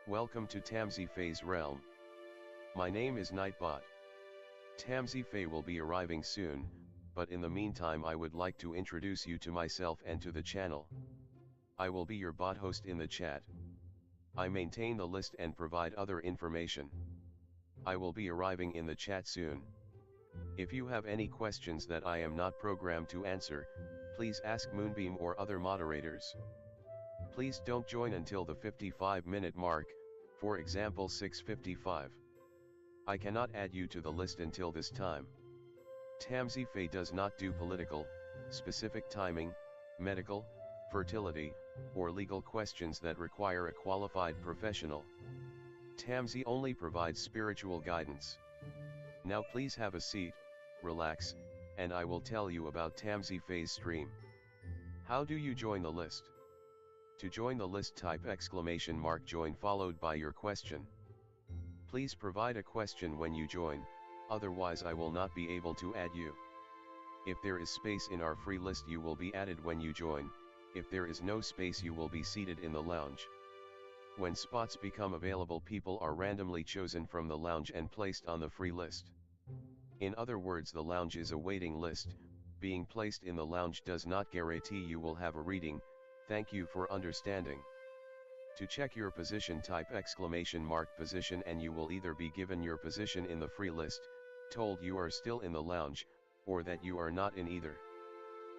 Welcome to tamsyfae's realm. My name is Nightbot. Tamsyfae will be arriving soon, but in the meantime I would like to introduce you to myself and to the channel. I will be your bot host in the chat. I maintain the list and provide other information. I will be arriving in the chat soon. If you have any questions that I am not programmed to answer, please ask Moonbeam or other moderators. Please don't join until the 55-minute mark, for example 6:55. I cannot add you to the list until this time. Tamsyfae does not do political, specific timing, medical, fertility, or legal questions that require a qualified professional. Tamsy only provides spiritual guidance. Now please have a seat, relax, and I will tell you about Tamsyfae's stream. How do you join the list? To join the list, type !join followed by your question. Please provide a question when you join, otherwise I will not be able to add you. If there is space in our free list you will be added when you join. If there is no space you will be seated in the lounge. When spots become available, people are randomly chosen from the lounge and placed on the free list. In other words, the lounge is a waiting list. Being placed in the lounge does not guarantee you will have a reading. Thank you for understanding. To check your position, type !position and you will either be given your position in the free list, told you are still in the lounge, or that you are not in either.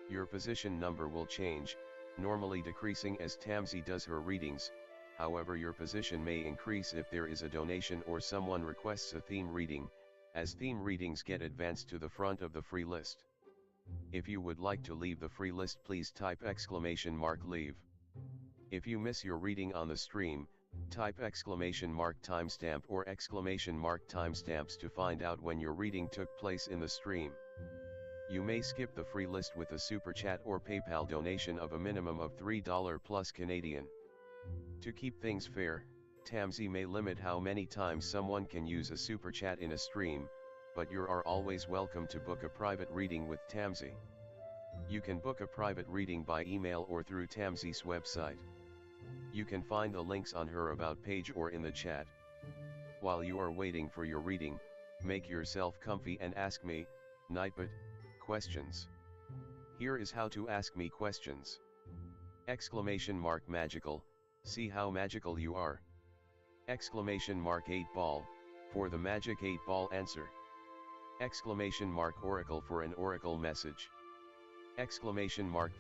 Your position number will change, normally decreasing as Tamsy does her readings. However, your position may increase if there is a donation or someone requests a theme reading, as theme readings get advanced to the front of the free list. If you would like to leave the free list, please type !leave. If you miss your reading on the stream, type !timestamp or !timestamps to find out when your reading took place in the stream. You may skip the free list with a super chat or PayPal donation of a minimum of $3 plus Canadian. To keep things fair, Tamsy may limit how many times someone can use a super chat in a stream, but you are always welcome to book a private reading with Tamsy. You can book a private reading by email or through Tamsy's website. You can find the links on her about page or in the chat. While you are waiting for your reading, make yourself comfy and ask me, Nightbot, questions. Here is how to ask me questions. !magical, see how magical you are. !8 ball, for the magic 8 ball answer. !oracle for an oracle message.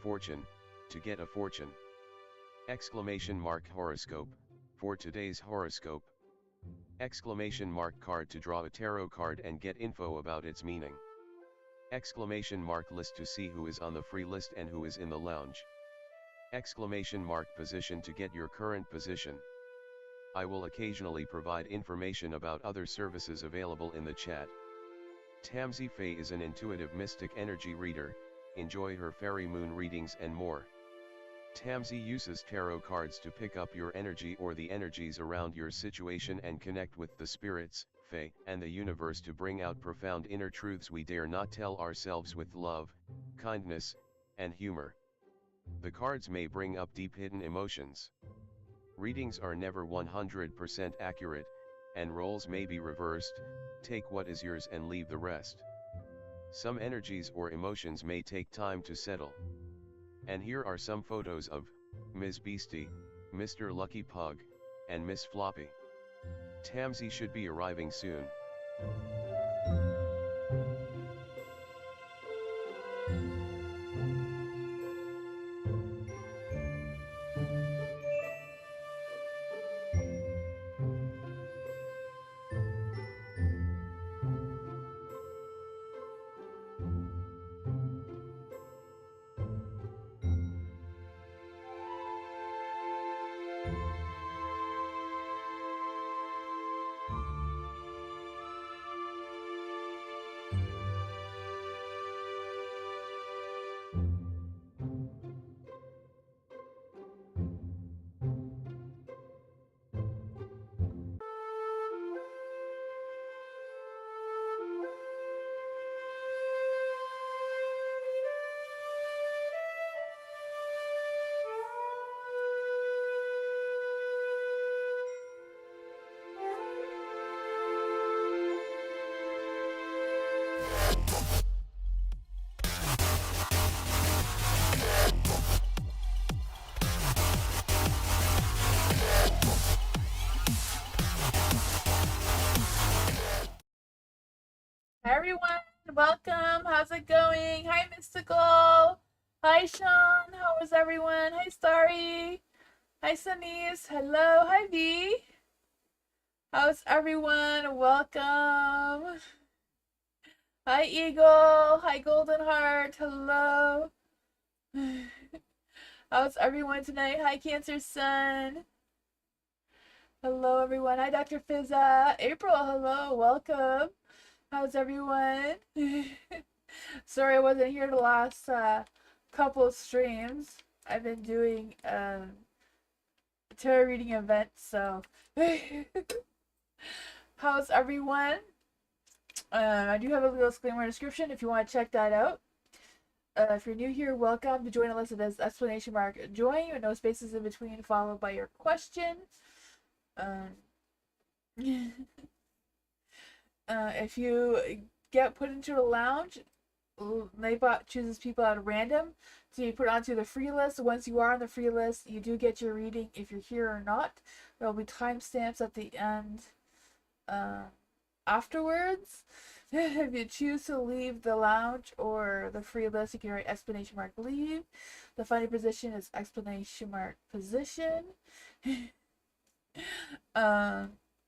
!fortune, to get a fortune. !horoscope, for today's horoscope. !card to draw a tarot card and get info about its meaning. !list to see who is on the free list and who is in the lounge. !position to get your current position. I will occasionally provide information about other services available in the chat. Tamsyfae is an intuitive mystic energy reader. Enjoy her fairy moon readings and more. Tamsy uses tarot cards to pick up your energy or the energies around your situation and connect with the spirits, fae, and the universe to bring out profound inner truths we dare not tell ourselves with love, kindness, and humor. The cards may bring up deep hidden emotions. Readings are never 100% accurate, and roles may be reversed. Take what is yours and leave the rest. Some energies or emotions may take time to settle. And here are some photos of Ms. Beastie, Mr. Lucky Pug, and Miss Floppy. Tamsy should be arriving soon. welcome. How's it going? Hi, Mystical. Hi, Sean. How is everyone? Hi, Starry. Hi, Sunise. Hello. Hi, V. How's everyone? Welcome. Hi, Eagle. Hi, Golden Heart. Hello. How's everyone tonight? Hi, Cancer Sun. Hello, everyone. Hi, Dr. Fizza. April, hello. Welcome. How's everyone? Sorry I wasn't here the last couple of streams. I've been doing tarot reading events, so how's everyone? I do have a little disclaimer description if you want to check that out. If you're new here, welcome to join a list as exclamation mark join with no spaces in between followed by your question. If you get put into a lounge, Nightbot chooses people out of random to be put onto the free list. Once you are on the free list, you do get your reading if you're here or not. There will be timestamps at the end afterwards. If you choose to leave the lounge or the free list, you can write exclamation mark leave. The final position is exclamation mark position.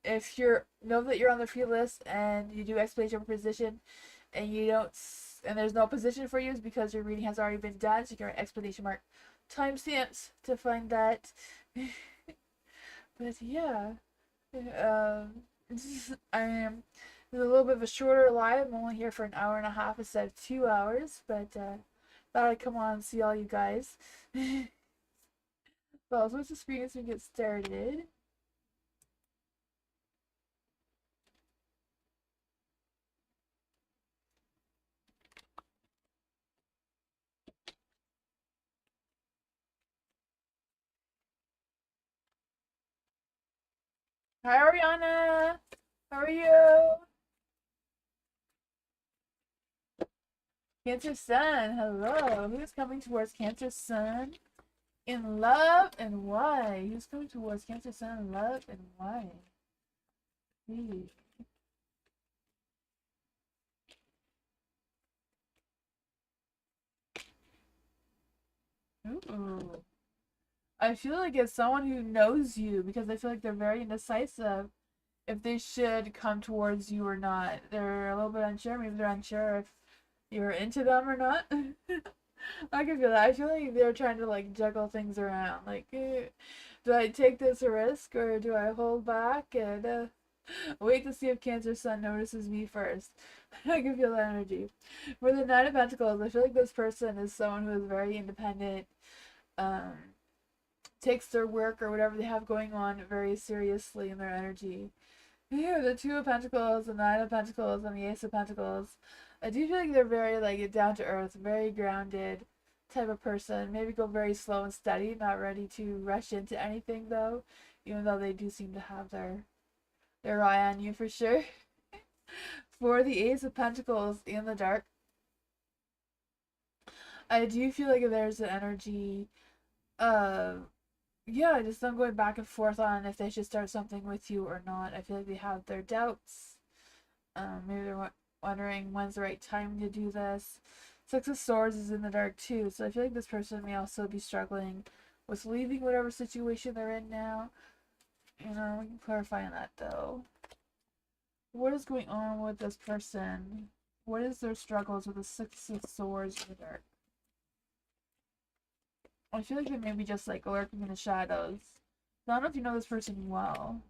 If you know that you're on the free list and you do exclamation mark position and you don't and there's no position for you, it's because your reading has already been done, so you can write exclamation mark timestamps to find that. But yeah, I am a little bit of a shorter live. I'm only here for an hour and a half instead of 2 hours, but thought I'd come on and see all you guys. Well, let's just screen so we get started. Hi, Ariana. How are you? Cancer Sun. Hello. Who's coming towards Cancer Sun in love and why? Who's coming towards Cancer Sun in love and why? Ooh. Ooh. I feel like it's someone who knows you because I feel like they're very indecisive if they should come towards you or not. They're a little bit unsure. Maybe they're unsure if you're into them or not. I can feel that. I feel like they're trying to like juggle things around. Like, do I take this risk or do I hold back and wait to see if Cancer Sun notices me first? I can feel that energy. For the Nine of Pentacles, I feel like this person is someone who is very independent. Um, Takes their work or whatever they have going on very seriously in their energy. Yeah, the Two of Pentacles, the Nine of Pentacles, and the Ace of Pentacles. I do feel like they're very like down to earth, very grounded type of person. Maybe go very slow and steady, not ready to rush into anything though, even though they do seem to have their eye on you for sure. For the Ace of Pentacles in the dark, I do feel like there's an energy of yeah, just them going back and forth on if they should start something with you or not. I feel like they have their doubts. Maybe they're wondering when's the right time to do this. Six of Swords is in the dark too, so I feel like this person may also be struggling with leaving whatever situation they're in now. You know, we can clarify on that though. What is going on with this person? What is their struggles with the Six of Swords in the dark? I feel like they may be just like lurking in the shadows. I don't know if you know this person well.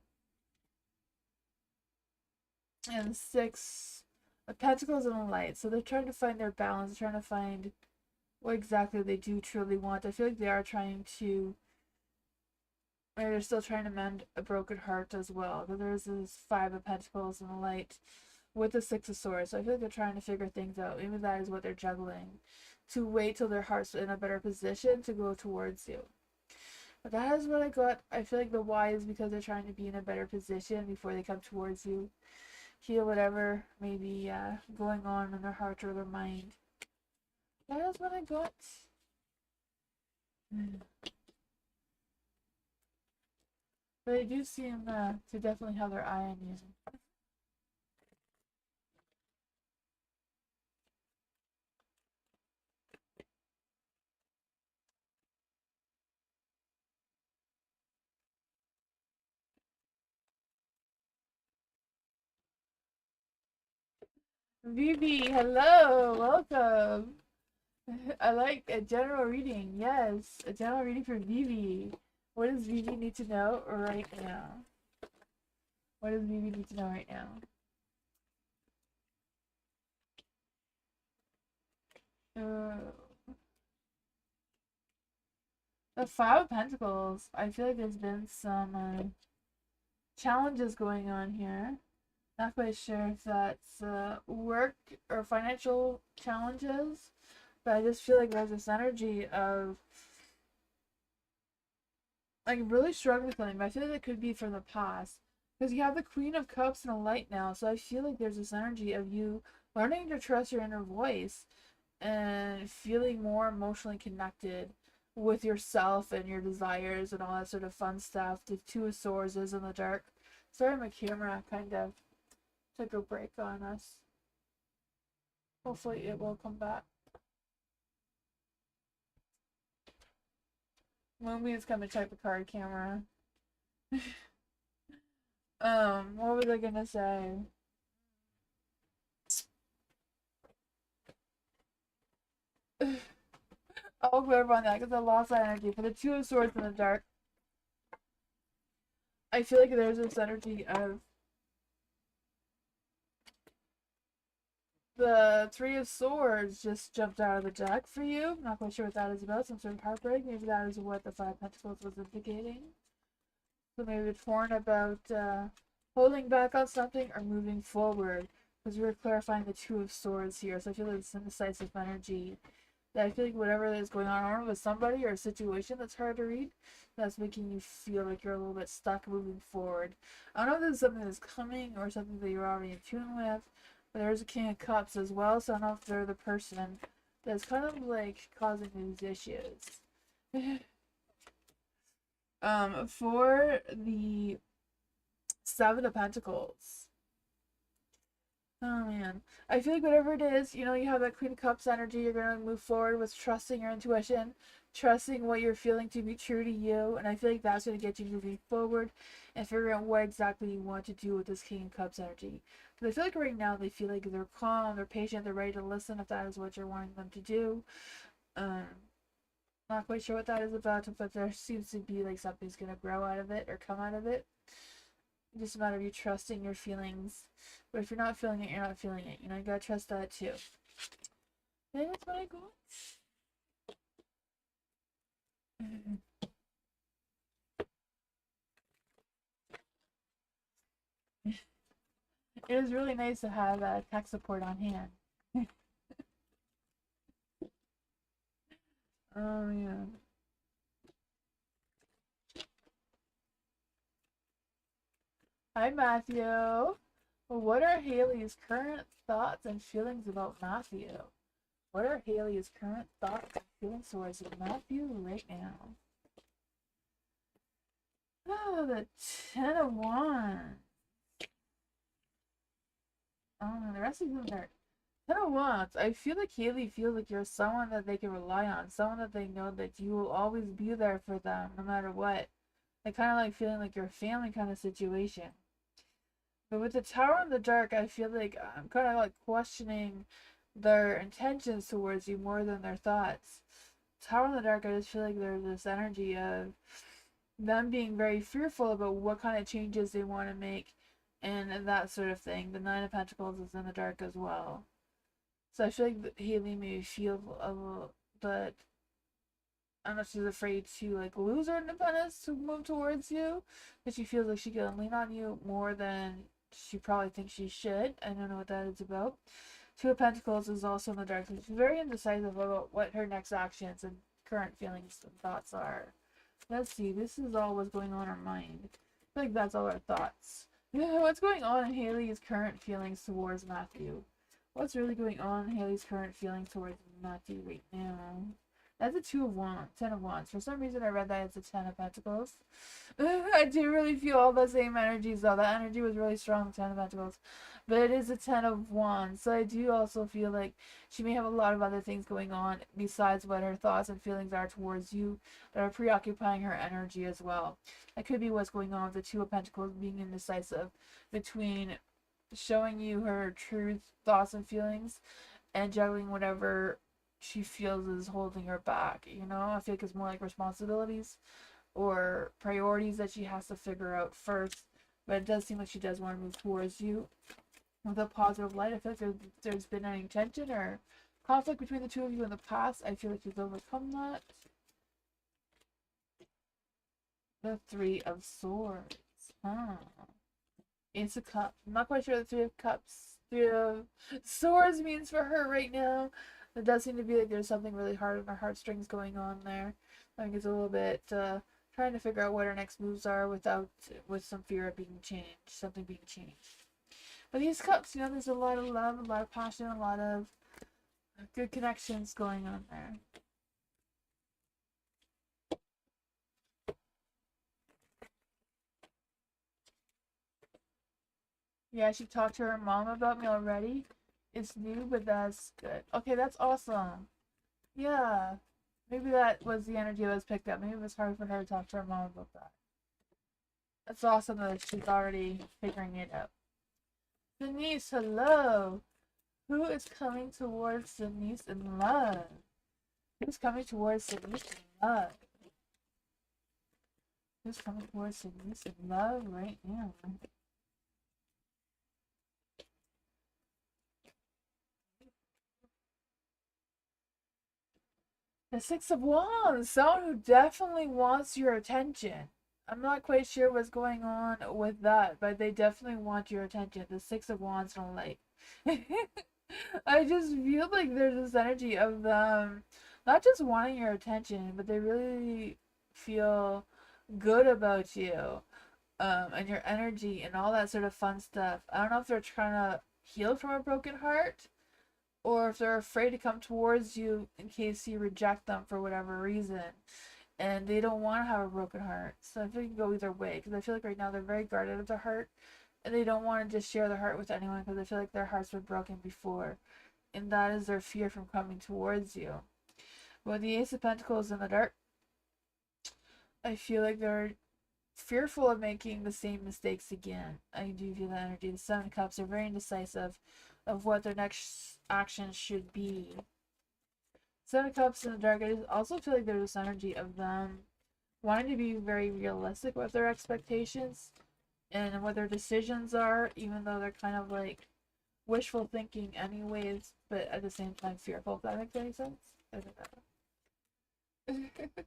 And Six of Pentacles and the Light. So they're trying to find their balance, trying to find what exactly they do truly want. I feel like they are trying to, or they're still trying to mend a broken heart as well. But there's this Five of Pentacles and the Light with the Six of Swords. So I feel like they're trying to figure things out. Maybe that is what they're juggling. To wait till their heart's in a better position to go towards you. But that is what I got. I feel like the why is because they're trying to be in a better position before they come towards you. Heal whatever may be going on in their heart or their mind. That is what I got. But I do seem to definitely have their eye on you. Vivi, hello, welcome. I like a general reading. Yes, a general reading for Vivi. What does Vivi need to know right now? What does Vivi need to know right now? Uh, the Five of Pentacles. I feel like there's been some challenges going on here. Not quite sure if that's work or financial challenges, but I just feel like there's this energy of like really struggling with something. But I feel like it could be from the past because you have the Queen of Cups and a Light now, so I feel like there's this energy of you learning to trust your inner voice and feeling more emotionally connected with yourself and your desires and all that sort of fun stuff. The Two of Swords is in the dark. Sorry, my camera kind of took a break on us. Hopefully it will come back. Moonbeam's coming to check the card camera. What was I gonna say? I'll clarify on that because I lost that energy. For the Two of Swords in the dark, I feel like there's this energy of the Three of Swords just jumped out of the deck for you. I'm not quite sure what that is about. Some sort of heartbreak. Maybe that is what the Five of Pentacles was indicating. So maybe torn about holding back on something or moving forward. Because we're clarifying the Two of Swords here. So I feel like it's indecisive energy. That I feel like whatever is going on with somebody or a situation that's hard to read, that's making you feel like you're a little bit stuck moving forward. I don't know if this is something that's coming or something that you're already in tune with, but there's a King of Cups as well, so I don't know if they're the person that's kind of like causing these issues. For the Seven of Pentacles. Oh man. I feel like whatever it is, you know, you have that Queen of Cups energy, you're gonna move forward with trusting your intuition, trusting what you're feeling to be true to you, and I feel like that's gonna get you moving forward and figuring out what exactly you want to do with this King of Cups energy. Because I feel like right now they feel like they're calm, they're patient, they're ready to listen if that is what you're wanting them to do. Um Not quite sure what that is about, but there seems to be like something's gonna grow out of it or come out of it. Just a matter of you trusting your feelings. But if you're not feeling it, you're not feeling it. You know, you gotta trust that too. And that's what I got. It was really nice to have tech support on hand. Oh yeah. Hi Matthew. What are Haley's current thoughts and feelings about Matthew? What are Haley's current thoughts and feelings towards Matthew right now? Oh, the Ten of Wands. Oh, the rest of them are Ten of Wands. I feel like Haley feels like you're someone that they can rely on, someone that they know that you will always be there for them no matter what. They kind of like feeling like you're a family kind of situation. But with the Tower in the Dark, I feel like I'm kind of like questioning their intentions towards you more than their thoughts. Tower in the Dark, I just feel like there's this energy of them being very fearful about what kind of changes they want to make and that sort of thing. The Nine of Pentacles is in the dark as well. So I feel like Haley may feel a little, but I don't know if she's afraid to like lose her independence to move towards you, because she feels like she can lean on you more than she probably thinks she should. I don't know what that is about. Two of Pentacles is also in the dark. So she's very indecisive about what her next actions and current feelings and thoughts are. Let's see. This is all what's going on in her mind. I feel like that's all her thoughts. What's going on in Haley's current feelings towards Matthew? What's really going on in Haley's current feelings towards Matthew right now? That's a Two of Wands, Ten of Wands. For some reason, I read that it's a Ten of Pentacles. I do really feel all the same energies, though. That energy was really strong, Ten of Pentacles. But it is a Ten of Wands. So I do also feel like she may have a lot of other things going on besides what her thoughts and feelings are towards you that are preoccupying her energy as well. That could be what's going on with the Two of Pentacles being indecisive between showing you her true thoughts and feelings and juggling whatever she feels is holding her back. You know, I feel like it's more like responsibilities or priorities that she has to figure out first. But it does seem like she does want to move towards you with a positive light. I feel like there's been any tension or conflict between the two of you in the past. I feel like you've overcome that. The Three of Swords. Huh. Ace of Cups. I'm not quite sure what the Three of Cups, Three of Swords means for her right now. It does seem to be like there's something really hard on her heartstrings going on there. I think it's a little bit trying to figure out what her next moves are with some fear of being changed, something being changed. But these cups, you know, there's a lot of love, a lot of passion, a lot of good connections going on there. Yeah, she talked to her mom about me already. It's new, but that's good. Okay, that's awesome. Yeah. Maybe that was the energy that was picked up. Maybe it was hard for her to talk to her mom about that. That's awesome that she's already figuring it out. Denise, hello. Who is coming towards Denise in love? Who's coming towards Denise in love? Who's coming towards Denise in love right now? The Six of Wands, someone who definitely wants your attention. I'm not quite sure what's going on with that, but they definitely want your attention. The Six of Wands don't like. I just feel like there's this energy of them not just wanting your attention, but they really feel good about you, and your energy and all that sort of fun stuff. I don't know if they're trying to heal from a broken heart or if they're afraid to come towards you in case you reject them for whatever reason. And they don't want to have a broken heart. So I feel like it can go either way. Because I feel like right now they're very guarded of their heart. And they don't want to just share their heart with anyone because they feel like their hearts were broken before. And that is their fear from coming towards you. With the Ace of Pentacles in the dark, I feel like they're fearful of making the same mistakes again. I do feel that energy. The Seven of Cups are very indecisive of what their next action should be. Seven of Cups in the dark, I also feel like there's this energy of them wanting to be very realistic with their expectations and what their decisions are, even though they're kind of like wishful thinking anyways, but at the same time fearful, if that makes any sense. I don't know.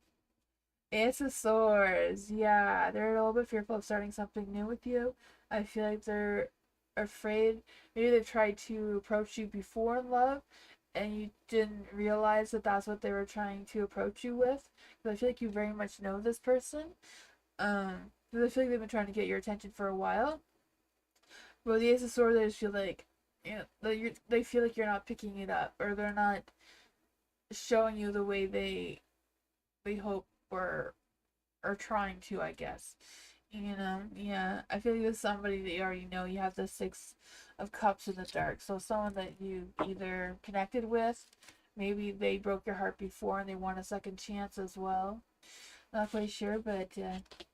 Ace of Swords. Yeah, they're a little bit fearful of starting something new with you. I feel like they're afraid. Maybe they've tried to approach you before in love and you didn't realize that that's what they were trying to approach you with. Because I feel like you very much know this person. Because I feel like they've been trying to get your attention for a while. But with the Ace of Swords, I just feel like, you know, they feel like you're not picking it up or they're not showing you the way they hope or trying to, I guess. You know, yeah. I feel like there's somebody that you already know. You have the Six of Cups in the dark. So someone that you either connected with, maybe they broke your heart before and they want a second chance as well. Not quite sure, but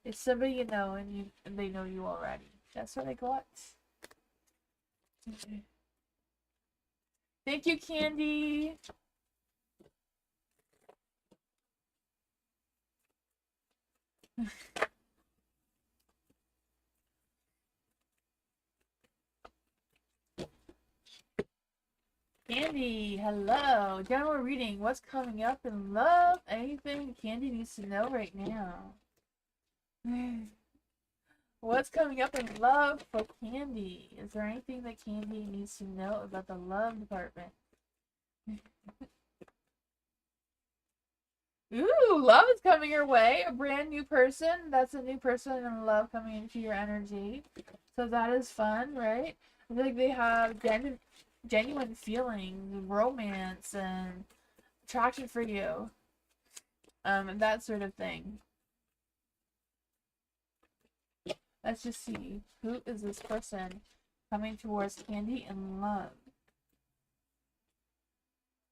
it's somebody you know and they know you already. That's what I got. Okay. Thank you, Candy. Candy, hello. General reading. What's coming up in love? Anything Candy needs to know right now? What's coming up in love for Candy? Is there anything that Candy needs to know about the love department? Ooh, love is coming your way. A brand new person. That's a new person in love coming into your energy. So that is fun, right? I feel like they have genuine feelings, romance, and attraction for you. And that sort of thing. Let's just see. Who is this person coming towards Candy in love?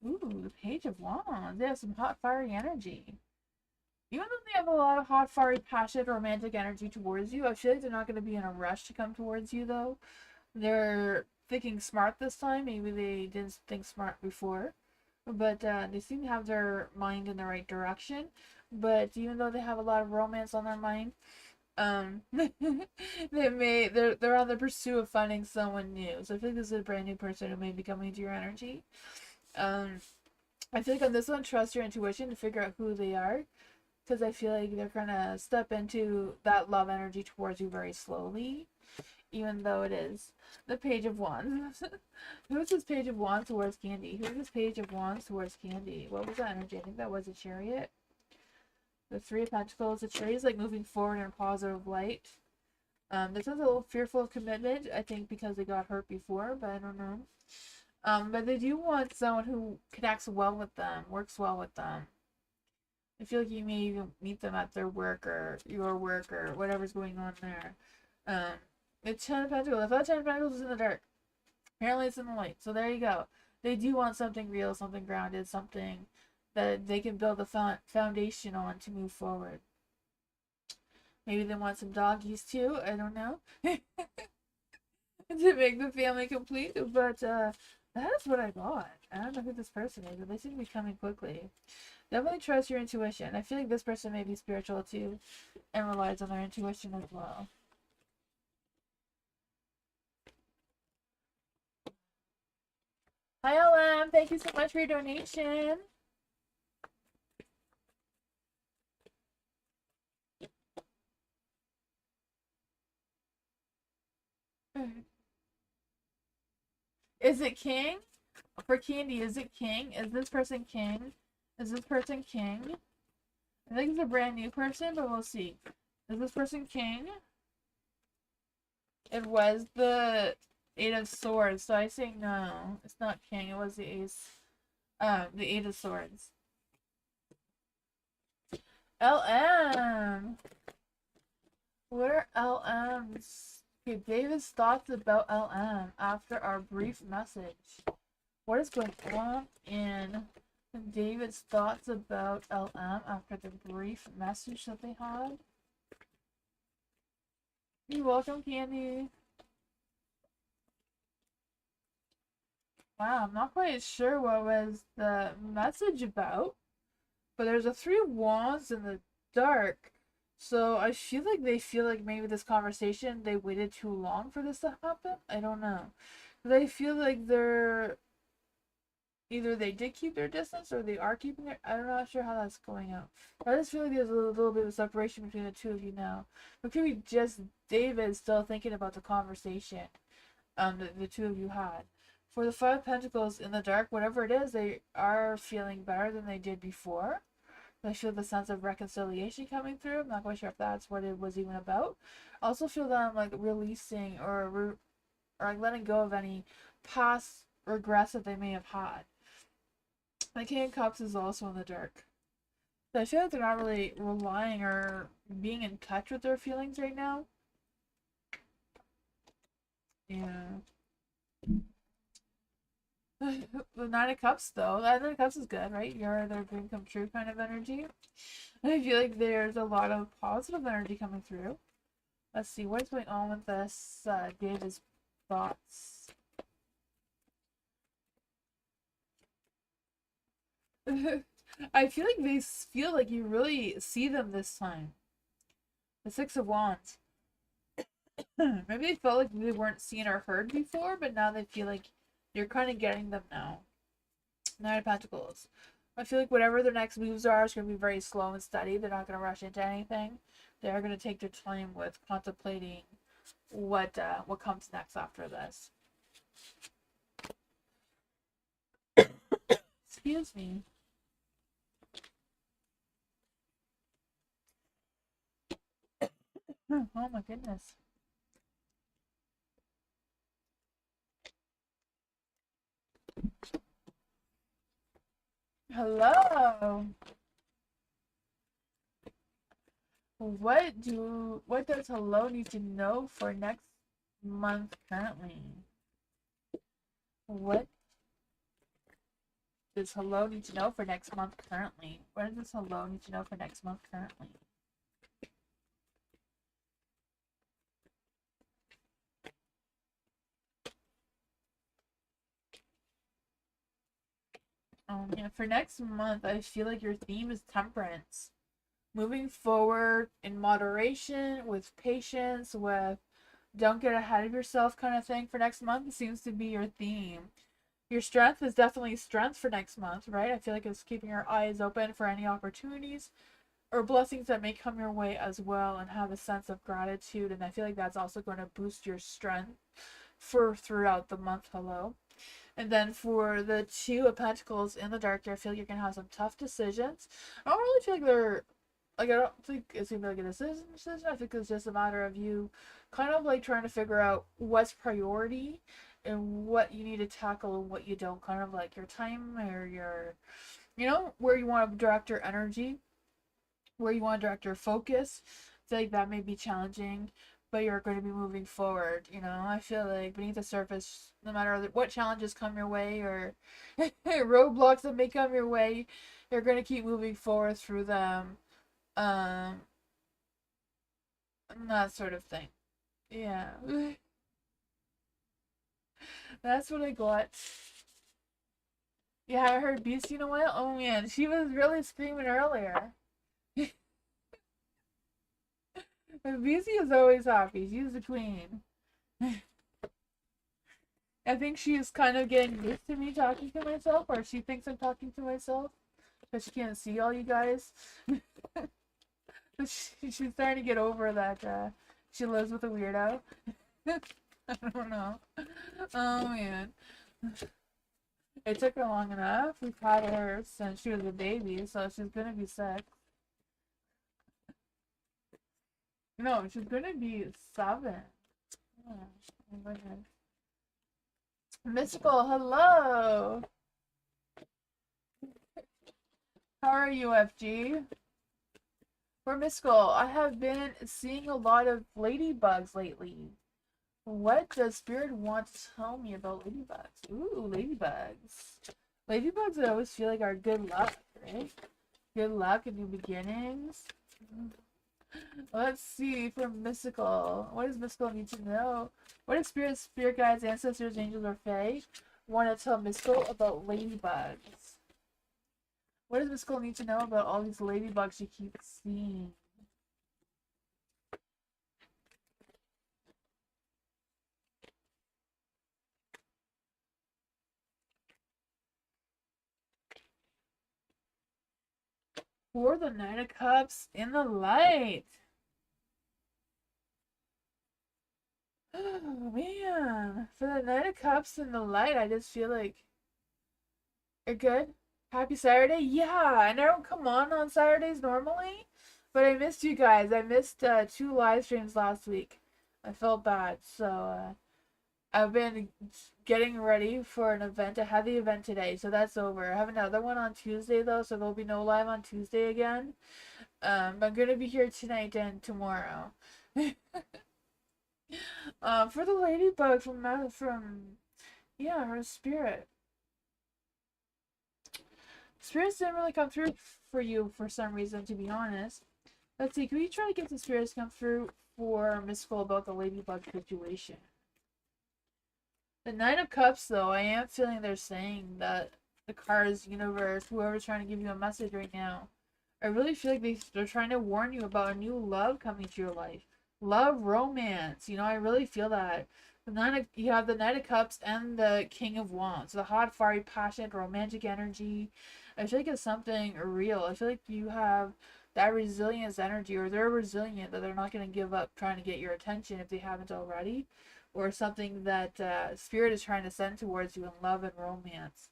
Ooh, the Page of Wands. They have some hot, fiery energy. Even though they have a lot of hot, fiery, passionate, romantic energy towards you, I feel like they're not going to be in a rush to come towards you, though. They're thinking smart this time. Maybe they didn't think smart before, but they seem to have their mind in the right direction. But even though they have a lot of romance on their mind, they're on the pursuit of finding someone new. So I feel like this is a brand new person who may be coming into your energy. Um, I feel like on this one, trust your intuition to figure out who they are, because I feel like they're gonna step into that love energy towards you very slowly, even though it is the Page of Wands. Who's this Page of Wands towards Candy? Who's this Page of Wands towards Candy? What was that energy? I think that was a Chariot. The Three of Pentacles. The Chariot is like moving forward in a positive light. This one's a little fearful of commitment, I think, because they got hurt before, but I don't know. But they do want someone who connects well with them, works well with them. I feel like you may even meet them at their work or your work or whatever's going on there. The Ten of Pentacles. I thought Ten of Pentacles was in the dark. Apparently it's in the light. So there you go. They do want something real, something grounded, something that they can build a foundation on to move forward. Maybe they want some doggies too. I don't know. To make the family complete. But that's what I got. I don't know who this person is, but they seem to be coming quickly. Definitely trust your intuition. I feel like this person may be spiritual too and relies on their intuition as well. Hi, LM. Thank you so much for your donation. Is it King? For Candy, is it King? Is this person King? Is this person King? I think it's a brand new person, but we'll see. Is this person King? It was the Eight of Swords, so I say no. It's not King, it was the Ace. The Eight of Swords. LM! What are LMs? Okay, David's thoughts about LM after our brief message. What is going on in David's thoughts about LM after the brief message that they had? You're welcome, Candy. Wow, I'm not quite sure what was the message about, but there's a Three of Wands in the dark. So I feel like they feel like maybe this conversation, they waited too long for this to happen. I don't know. They feel like they're either they did keep their distance or they are keeping their. I'm not sure how that's going out. I just feel like there's a little bit of separation between the two of you now. It could be just David still thinking about the conversation the two of you had. For the Five of Pentacles in the dark, whatever it is, they are feeling better than they did before. I feel the sense of reconciliation coming through. I'm not quite sure if that's what it was even about. I also feel that I'm like releasing or like letting go of any past regrets that they may have had. The King of Cups is also in the dark. So I feel like they're not really relying or being in touch with their feelings right now. Yeah. The Nine of Cups, though. The Nine of Cups is good, right? You're their dream come true kind of energy. I feel like there's a lot of positive energy coming through. Let's see, what's going on with this David's thoughts? I feel like they feel like you really see them this time. The Six of Wands. Maybe they felt like they weren't seen or heard before, but now they feel like you're kind of getting them now. Nine of Pentacles. I feel like whatever their next moves are is going to be very slow and steady. They're not going to rush into anything. They're going to take their time with contemplating what comes next after this. Excuse me. Oh my goodness. Hello. What does hello need to know for next month currently? What does hello need to know for next month currently? What does hello need to know for next month currently? Yeah, for next month, I feel like your theme is temperance. Moving forward in moderation, with patience, with don't get ahead of yourself kind of thing for next month seems to be your theme. Your strength is definitely strength for next month, right? I feel like it's keeping your eyes open for any opportunities or blessings that may come your way as well, and have a sense of gratitude. And I feel like that's also going to boost your strength for throughout the month. Hello. And then for the Two of Pentacles in the dark, I feel like you're gonna have some tough decisions. I don't really feel like they're like, I don't think it's gonna be like a decision. I think it's just a matter of you kind of like trying to figure out what's priority and what you need to tackle and what you don't. Kind of like your time or your, where you want to direct your energy, where you want to direct your focus. I feel like that may be challenging, but you're going to be moving forward. I feel like beneath the surface, no matter what challenges come your way or roadblocks that may come your way, you're going to keep moving forward through them. Um, and that sort of thing. Yeah. That's what I got. Yeah, I heard Beastie in a while. Oh man, she was really screaming earlier. But Beastie is always happy. She's the queen. I think she is kind of getting used to me talking to myself, or she thinks I'm talking to myself because she can't see all you guys. She's starting to get over that she lives with a weirdo. I don't know. Oh man. It took her long enough. We've had her since she was a baby, so she's gonna be sick. No, she's gonna be 7. Oh, my goodness. Mystical, hello! How are you, FG? For Mystical, I have been seeing a lot of ladybugs lately. What does Spirit want to tell me about ladybugs? Ooh, ladybugs. Ladybugs I always feel like are good luck, right? Good luck and new beginnings. Let's see for Mystical. What does Mystical need to know? What does Spirit guides, ancestors, angels, or fae want to tell Mystical about ladybugs? What does Mystical need to know about all these ladybugs she keeps seeing? For the Knight of Cups in the light. Oh man, for the Knight of Cups in the light, I just feel like you're good. Happy Saturday, yeah. And I don't come on Saturdays normally, but I missed you guys. I missed 2 live streams last week. I felt bad, so I've been getting ready for an event. I had the event today, so that's over. I have another one on Tuesday though, so there'll be no live on Tuesday again. I'm gonna be here tonight and tomorrow. For the ladybug from yeah, her spirit. Spirits didn't really come through for you for some reason, to be honest. Let's see, can we try to get the spirits to come through for Mystical about the ladybug situation? The Nine of Cups, though, I am feeling they're saying that the cards, universe, whoever's trying to give you a message right now, I really feel like they're trying to warn you about a new love coming to your life. Love, romance. I really feel that. You have the Knight of Cups and the King of Wands. The hot, fiery, passionate, romantic energy. I feel like it's something real. I feel like you have that resilience energy, or they're resilient, that they're not going to give up trying to get your attention if they haven't already, or something that Spirit is trying to send towards you in love and romance.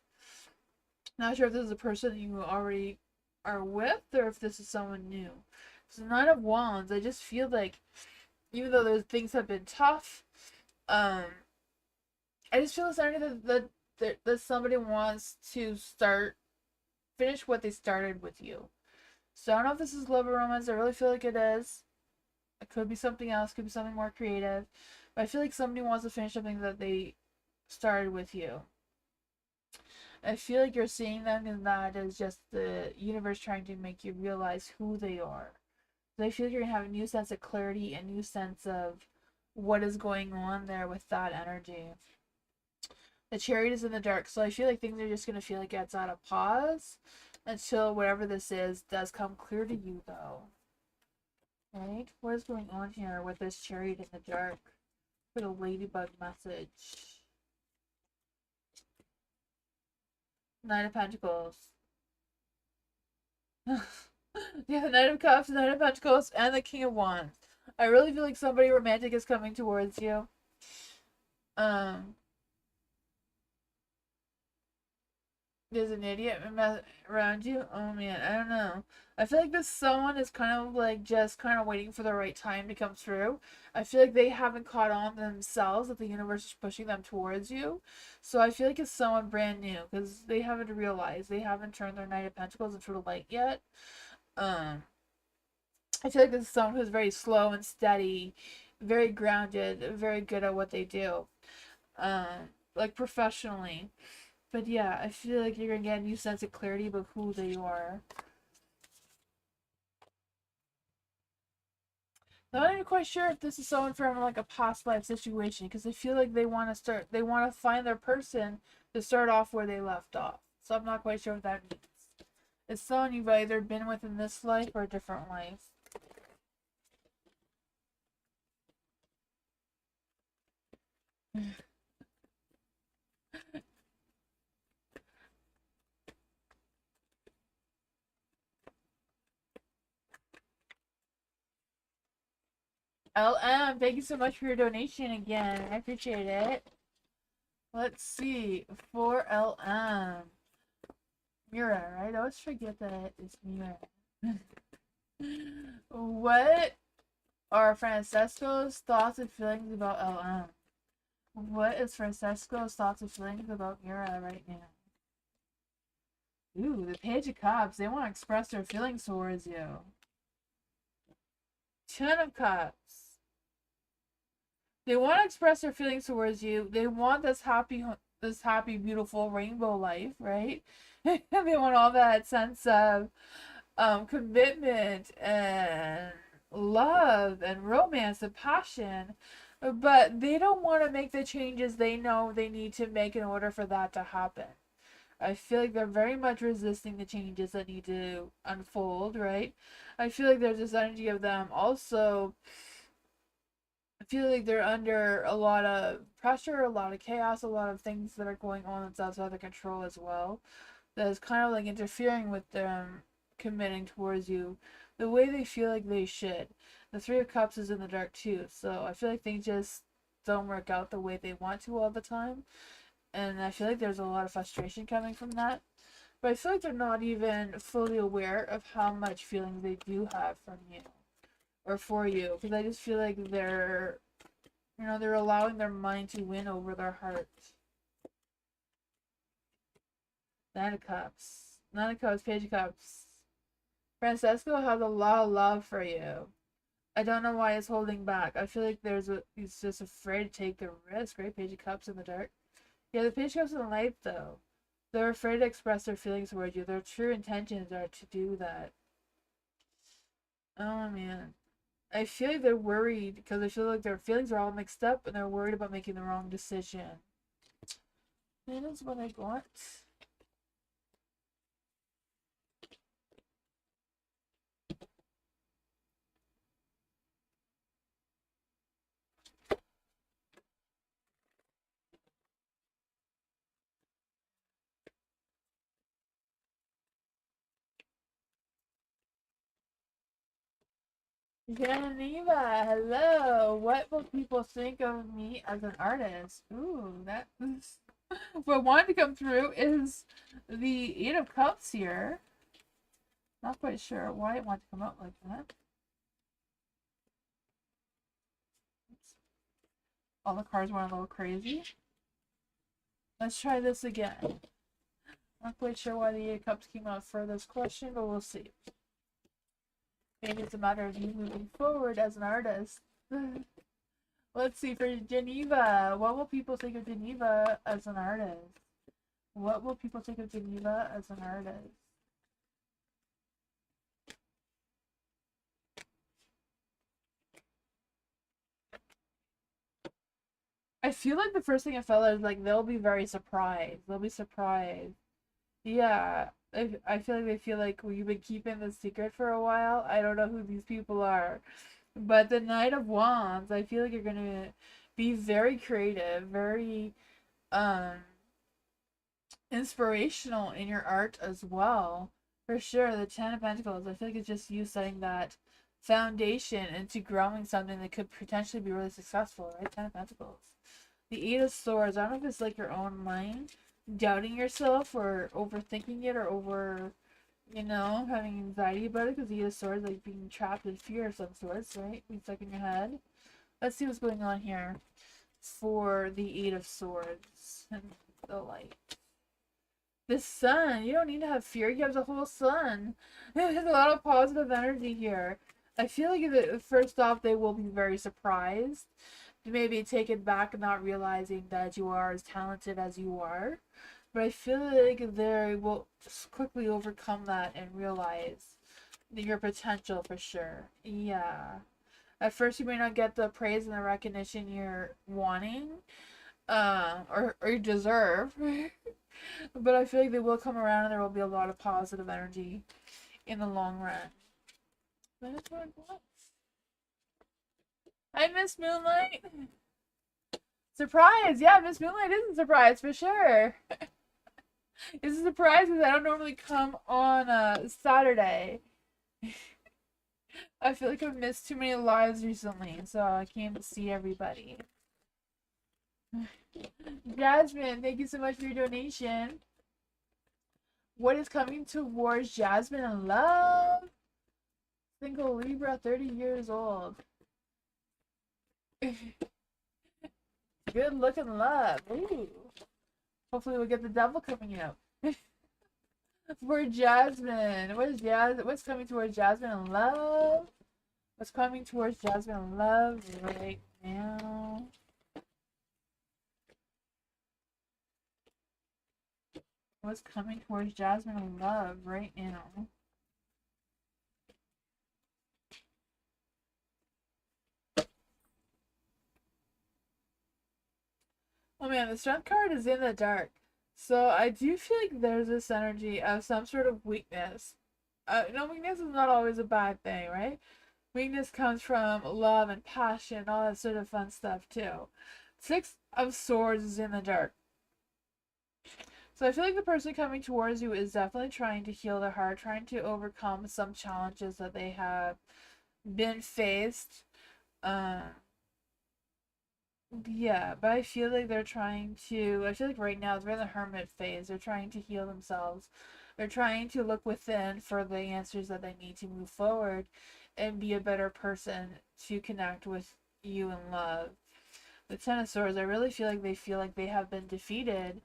Not sure if this is a person you already are with or if this is someone new. So Nine of Wands, I just feel like even though those things have been tough, I just feel this energy that somebody wants to finish what they started with you. So I don't know if this is love or romance. I really feel like it is. It could be something else. Could be something more creative. But I feel like somebody wants to finish something that they started with you. I feel like you're seeing them and that is just the universe trying to make you realize who they are. So I feel like you're gonna have a new sense of clarity, a new sense of what is going on there with that energy. The Chariot is in the dark, so I feel like things are just gonna feel like it's at a pause until whatever this is does come clear to you, though. Right? What is going on here with this Chariot in the dark for the Ladybug message? Knight of Pentacles. Yeah, the Knight of Cups, the Knight of Pentacles, and the King of Wands. I really feel like somebody romantic is coming towards you. There's an idiot around you. Oh man, I don't know. I feel like this someone is kind of like just kind of waiting for the right time to come through. I feel like they haven't caught on themselves that the universe is pushing them towards you. So I feel like it's someone brand new because they haven't realized, they haven't turned their Knight of Pentacles into the light yet. Um, I feel like this is someone who's very slow and steady, very grounded, very good at what they do. Like professionally. But yeah, I feel like you're gonna get a new sense of clarity about who they are. Not even quite sure if this is someone from like a past life situation because I feel like they want to find their person to start off where they left off. So I'm not quite sure what that means. It's someone you've either been with in this life or a different life. LM, thank you so much for your donation again. I appreciate it. Let's see. For LM. Mira, right? I always forget that it's Mira. What are Francesco's thoughts and feelings about LM? What is Francesco's thoughts and feelings about Mira right now? Ooh, the Page of Cups. They want to express their feelings towards you. Ten of Cups. They want to express their feelings towards you. They want this happy, beautiful rainbow life, right? They want all that sense of commitment and love and romance and passion, but they don't want to make the changes they know they need to make in order for that to happen. I feel like they're very much resisting the changes that need to unfold, right? I feel like there's this energy of them also. I feel like they're under a lot of pressure, a lot of chaos, a lot of things that are going on that's outside their control as well. That is kind of like interfering with them committing towards you the way they feel like they should. The Three of Cups is in the dark too, so I feel like things just don't work out the way they want to all the time. And I feel like there's a lot of frustration coming from that. But I feel like they're not even fully aware of how much feeling they do have from you or for you. Because I just feel like they're allowing their mind to win over their heart. Nine of Cups. Nine of Cups, Page of Cups. Francesco has a lot of love for you. I don't know why he's holding back. I feel like he's just afraid to take the risk, right? Page of Cups in the dark. Yeah, the Page of Cups in the light, though. They're afraid to express their feelings towards you. Their true intentions are to do that. Oh, man. I feel like they're worried because I feel like their feelings are all mixed up and they're worried about making the wrong decision. That is what I got. Geneva, hello. What will people think of me as an artist? Ooh, that is what wanted to come through is the Eight of Cups here. Not quite sure why it wanted to come out like that. Oops. All the cards went a little crazy. Let's try this again. Not quite sure why the Eight of Cups came out for this question, but we'll see. Maybe it's a matter of you moving forward as an artist. Let's see, for Geneva, what will people think of Geneva as an artist? What will people think of Geneva as an artist? I feel like the first thing I felt is like they'll be very surprised. They'll be surprised. Yeah. I feel like they feel like we've been keeping this secret for a while. I don't know who these people are. But the Knight of Wands, I feel like you're gonna be very creative, very um inspirational in your art as well. For sure, the Ten of Pentacles, I feel like it's just you setting that foundation into growing something that could potentially be really successful, right? Ten of Pentacles. The Eight of Swords, I don't know if it's like your own mind, doubting yourself or overthinking it or having anxiety about it, because the Eight of Swords, like being trapped in fear of some sorts, right? Being stuck in your head. Let's see what's going on here for the Eight of Swords and the light. The sun, you don't need to have fear. You have the whole sun. There's a lot of positive energy here. I feel like first off, they will be very surprised. Maybe taken back, not realizing that you are as talented as you are. But I feel like they will quickly overcome that and realize your potential for sure. Yeah. At first, you may not get the praise and the recognition you're wanting, or you deserve. But I feel like they will come around and there will be a lot of positive energy in the long run. Hi, Miss Moonlight. Surprise! Yeah, Miss Moonlight is a surprise for sure. It's a surprise because I don't normally come on a Saturday. I feel like I've missed too many lives recently, so I came to see everybody. Jasmine, thank you so much for your donation. What is coming towards Jasmine in love? Single Libra, 30 years old. Good looking love. Ooh. Hopefully we'll get the devil coming out. For Jasmine. What's coming towards Jasmine in love? What's coming towards Jasmine in love right now? What's coming towards Jasmine in love right now? Oh man, the strength card is in the dark. So I do feel like there's this energy of some sort of weakness. Weakness is not always a bad thing, right? Weakness comes from love and passion, all that sort of fun stuff too. Six of Swords is in the dark. So I feel like the person coming towards you is definitely trying to heal their heart, trying to overcome some challenges that they have been faced. Yeah, but I feel like I feel like right now they're in the hermit phase. They're trying to heal themselves. They're trying to look within for the answers that they need to move forward and be a better person to connect with you in love. The Ten of Swords, I really feel like they have been defeated,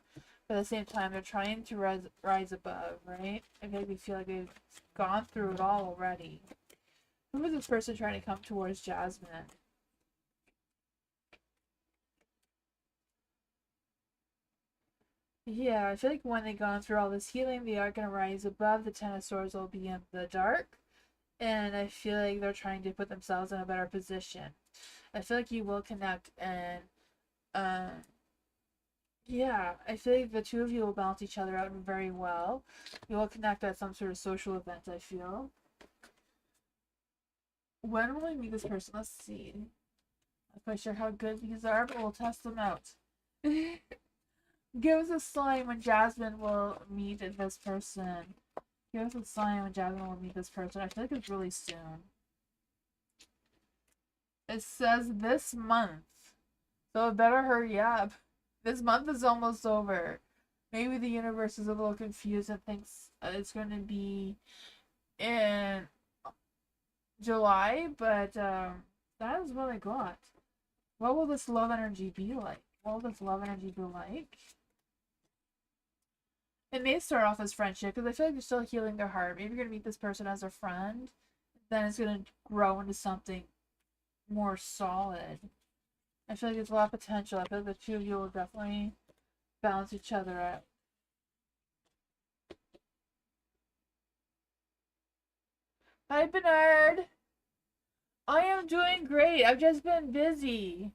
but at the same time they're trying to rise above, right? I feel like they've gone through it all already. Who is this person trying to come towards Jasmine? Yeah, I feel like when they've gone through all this healing, they are going to rise above. The Ten of Swords will be in the dark. And I feel like they're trying to put themselves in a better position. I feel like you will connect and, yeah, I feel like the two of you will balance each other out very well. You will connect at some sort of social event, I feel. When will we meet this person? Let's see. I'm not quite sure how good these are, but we'll test them out. Give us a sign when Jasmine will meet this person. Give us a sign when Jasmine will meet this person. I feel like it's really soon. It says this month. So it better hurry up. This month is almost over. Maybe the universe is a little confused and thinks it's going to be in July, but that is what I got. What will this love energy be like? What will this love energy be like? It may start off as friendship, because I feel like you're still healing their heart. Maybe you're going to meet this person as a friend. Then it's going to grow into something more solid. I feel like there's a lot of potential. I feel like the two of you will definitely balance each other out. Hi, Bernard. I am doing great. I've just been busy.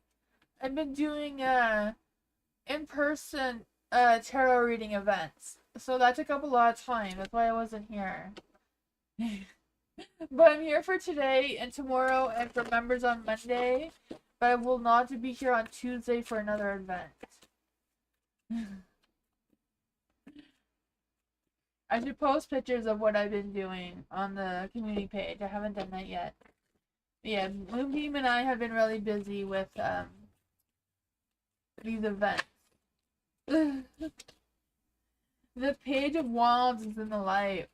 I've been doing in-person tarot reading events. So that took up a lot of time. That's why I wasn't here. But I'm here for today and tomorrow and for members on Monday. But I will not be here on Tuesday for another event. I should post pictures of what I've been doing on the community page. I haven't done that yet. But yeah, Moonbeam and I have been really busy with these events. The Page of Wands is in the light.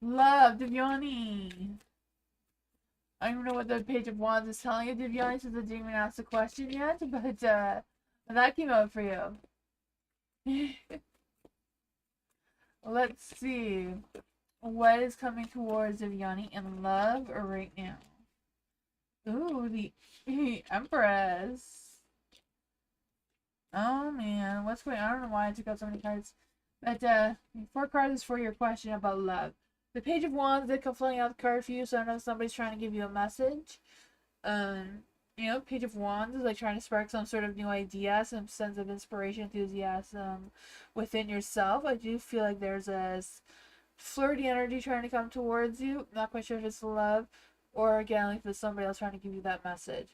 Love, Divyani. I don't know what the Page of Wands is telling you, Divyani, since I didn't even ask the question yet, but that came out for you. Let's see. What is coming towards Divyani in love right now? Ooh, the Empress. Oh man, what's going on? I don't know why I took out so many cards. But 4 cards is for your question about love. The Page of Wands did come floating out the card for you, so I know somebody's trying to give you a message. You know, Page of Wands is like trying to spark some sort of new idea, some sense of inspiration, enthusiasm within yourself. I do feel like there's a flirty energy trying to come towards you. Not quite sure if it's love or again, like if it's somebody else trying to give you that message.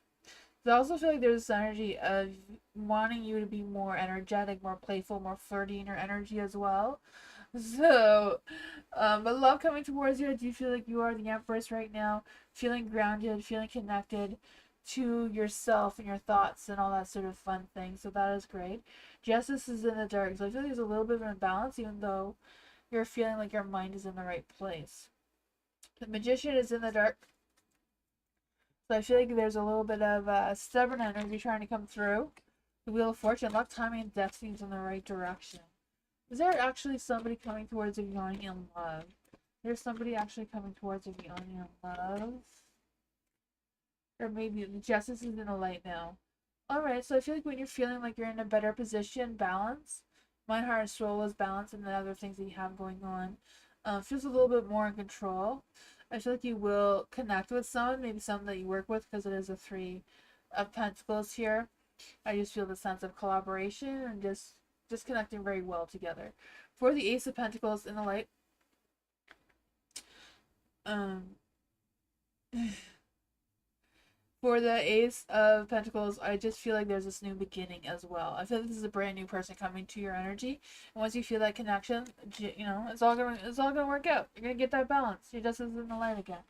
I also feel like there's this energy of wanting you to be more energetic, more playful, more flirty in your energy as well. So, but love coming towards you. I do feel like you are the Empress right now, feeling grounded, feeling connected to yourself and your thoughts and all that sort of fun thing. So that is great. Justice is in the dark. So I feel like there's a little bit of an imbalance, even though you're feeling like your mind is in the right place. The Magician is in the dark. So I feel like there's a little bit of stubborn energy trying to come through. The Wheel of Fortune, luck, timing, and destiny is in the right direction. Is there actually somebody coming towards a Yawning in love? There's somebody actually coming towards a Yawning in love? Or maybe Justice is in the light now. Alright, so I feel like when you're feeling like you're in a better position, balance, mind, heart, and soul is balanced, and the other things that you have going on. Feels a little bit more in control. I feel like you will connect with someone, maybe someone that you work with, because it is a 3 of Pentacles here. I just feel the sense of collaboration and just connecting very well together. For the Ace of Pentacles in the light, for the Ace of Pentacles, I just feel like there's this new beginning as well. I feel like this is a brand new person coming to your energy, and once you feel that connection, you know, it's all gonna work out. You're gonna get that balance. Your justice is in the light again.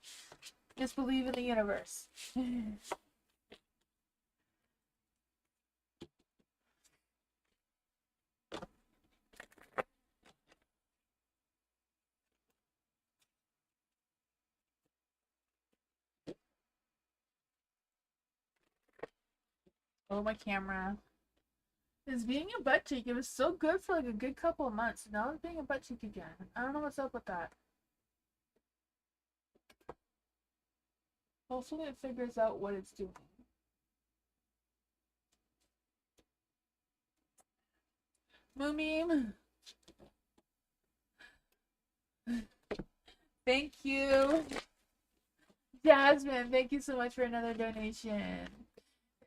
Just believe in the universe. Oh, my camera is being a butt cheek. It was so good for like a good couple of months. Now it's being a butt cheek again. I don't know what's up with that. Hopefully it figures out what it's doing. Moomim. Thank you. Jasmine, thank you so much for another donation.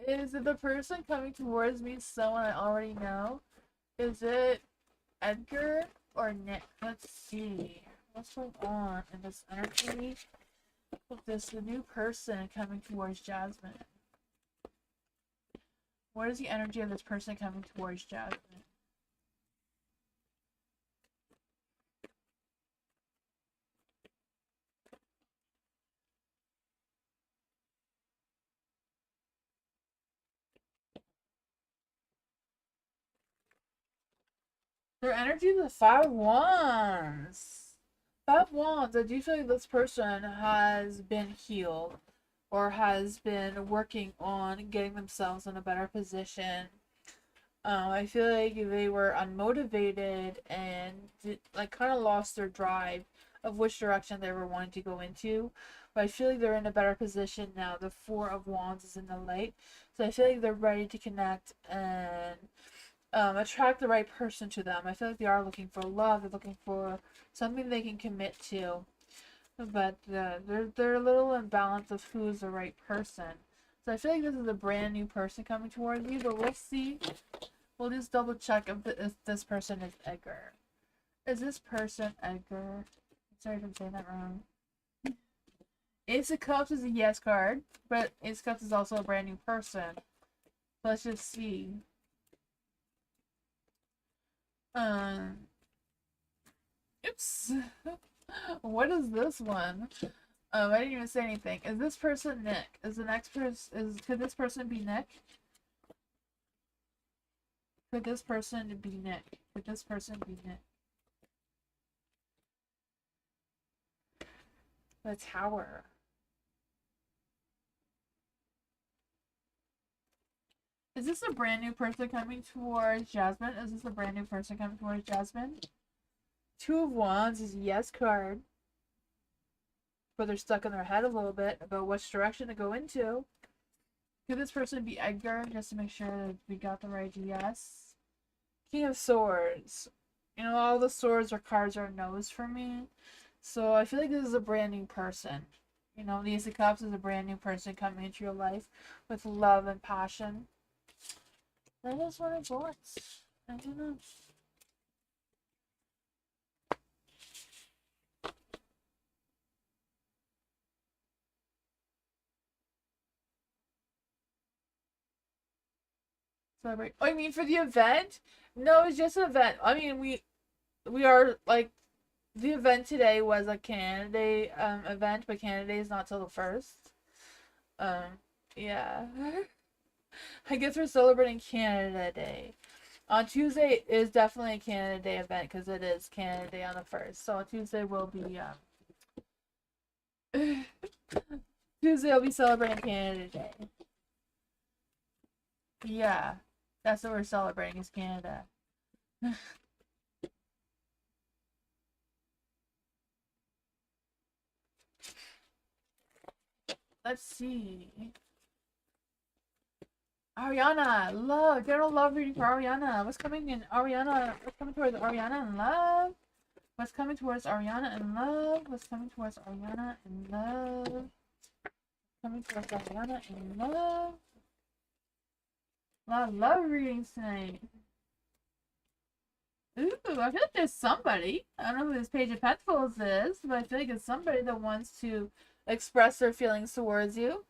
Is it the person coming towards me someone I already know? Is it Edgar or Nick? Let's see. What's going on in this energy with this new person coming towards Jasmine? What is the energy of this person coming towards Jasmine? Their energy is the 5 wands. 5 wands. I do feel like this person has been healed or has been working on getting themselves in a better position. I feel like they were unmotivated and like kind of lost their drive of which direction they were wanting to go into. But I feel like they're in a better position now. The 4 of Wands is in the light, so I feel like they're ready to connect and attract the right person to them. I feel like they are looking for love. They're looking for something they can commit to, but they're a little imbalanced of who's the right person. So I feel like this is a brand new person coming towards you, but we'll see. We'll just double check if this person is Edgar. Is this person Edgar? Sorry if I'm saying that wrong. Ace of Cups is a yes card, but Ace of Cups is also a brand new person. Let's just see. Oops. What is this one? I didn't even say anything. Is this person Nick? Is the next person could this person be Nick? Could this person be Nick? Could this person be Nick? The Tower. Is this a brand new person coming towards Jasmine? Is this a brand new person coming towards Jasmine? Two of Wands is a yes card. But they're stuck in their head a little bit about which direction to go into. Could this person be Edgar? Just to make sure that we got the right yes. King of Swords. You know, all the swords or cards are no's for me. So I feel like this is a brand new person. You know, the Ace of Cups is a brand new person coming into your life with love and passion. That is what I got. I don't know. Celebrate. Oh, I mean for the event? No, it's just an event. I mean, we are like the event today was a Canada Day event, but Canada Day is not till the 1st. Yeah. I guess we're celebrating Canada Day. On Tuesday is definitely a Canada Day event because it is Canada Day on the 1st. So on Tuesday will be Tuesday will be celebrating Canada Day. Yeah. That's what we're celebrating is Canada. Let's see. Ariana, love, general love reading for Ariana. What's coming in Ariana? What's coming towards Ariana in love? What's coming towards Ariana in love? What's coming towards Ariana in love? Coming towards Ariana in love. A lot of love readings tonight. Ooh, I feel like there's somebody. I don't know who this Page of Pentacles is, but I feel like it's somebody that wants to express their feelings towards you.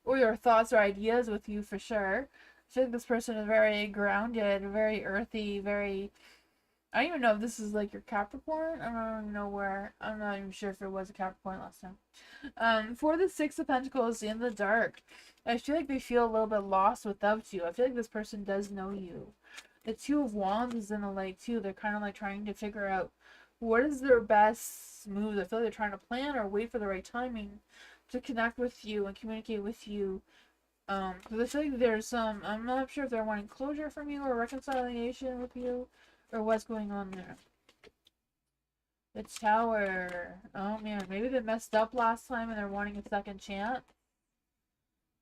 Or your thoughts or ideas with you for sure. I feel like this person is very grounded, very earthy, very... I don't even know if this is like your Capricorn. I don't even know where. I'm not even sure if it was a Capricorn last time. For the Six of Pentacles in the dark, I feel like they feel a little bit lost without you. I feel like this person does know you. The Two of Wands is in the light too. They're kind of like trying to figure out what is their best move. I feel like they're trying to plan or wait for the right timing to connect with you and communicate with you. Because I feel like there's some, I'm not sure if they're wanting closure from you or reconciliation with you or what's going on there. The Tower. Oh man, maybe they messed up last time and they're wanting a second chance.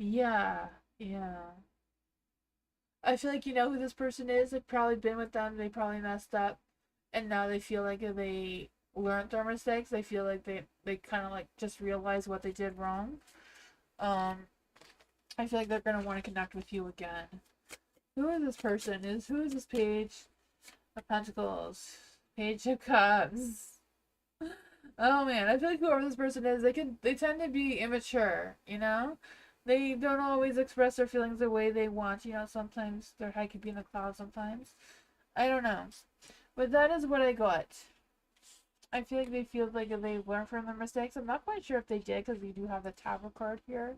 Yeah, yeah. I feel like you know who this person is. They've probably been with them. They probably messed up. And now they feel like they learned their mistakes. They feel like they kind of like just realized what they did wrong. I feel like they're going to want to connect with you again. Who is this person? Who is this Page of Pentacles? Page of Cups. Oh man, I feel like whoever this person is, they tend to be immature, you know? They don't always express their feelings the way they want, you know, sometimes their head could be in the clouds sometimes. I don't know. But that is what I got. I feel like they feel like they learned from their mistakes. I'm not quite sure if they did because we do have the Tower card here.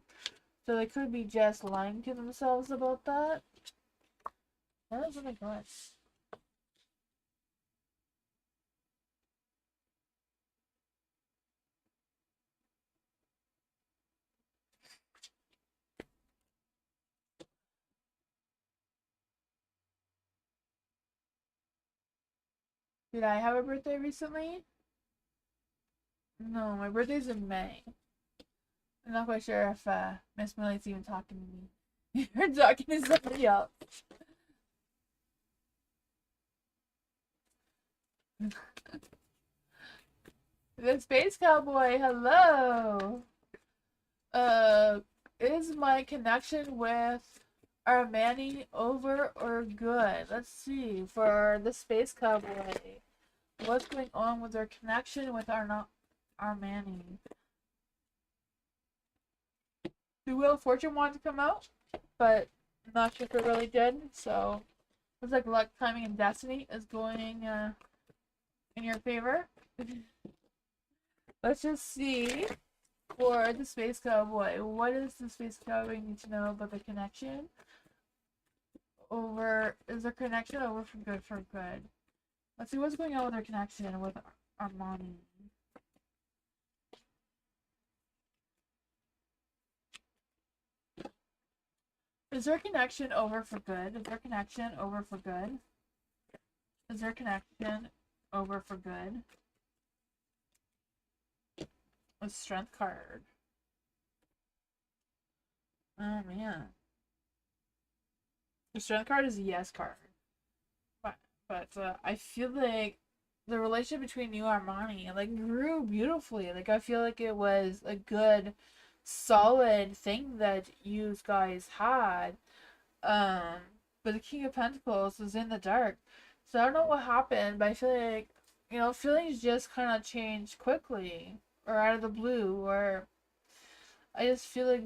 So they could be just lying to themselves about that. That is what I got. Did I have a birthday recently? No, my birthday's in May. I'm not quite sure if Miss Millie's even talking to me. You're talking to somebody else. The Space Cowboy, hello. Is my connection with Armani over or good? Let's see. For the Space Cowboy, what's going on with their connection with Armani? The Wheel of Fortune wanted to come out, but I'm not sure if it really did. So looks like luck, timing, and destiny is going in your favor. Let's just see for the Space Cowboy. What does the Space Cowboy need to know about the connection? Over, is their connection over for good for good? Let's see what's going on with their connection with Armani. Is their connection over for good? Is their connection over for good? Is their connection over for good? A strength card. Oh man. The strength card is a yes card. But I feel like the relationship between you and Armani like grew beautifully. Like I feel like it was a good solid thing that you guys had. Um but the King of Pentacles was in the dark. So I don't know what happened, but I feel like feelings just kind of changed quickly or out of the blue, or I just feel like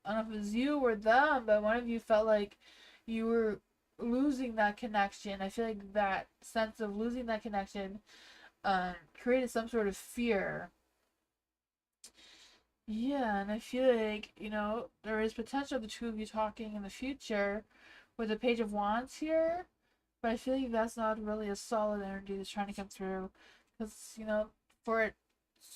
I don't know if it was you or them, but one of you felt like you were losing that connection. I feel like that sense of losing that connection created some sort of fear. Yeah, and I feel like, there is potential the two of you talking in the future with the Page of Wands here, but I feel like that's not really a solid energy that's trying to come through. Because, for it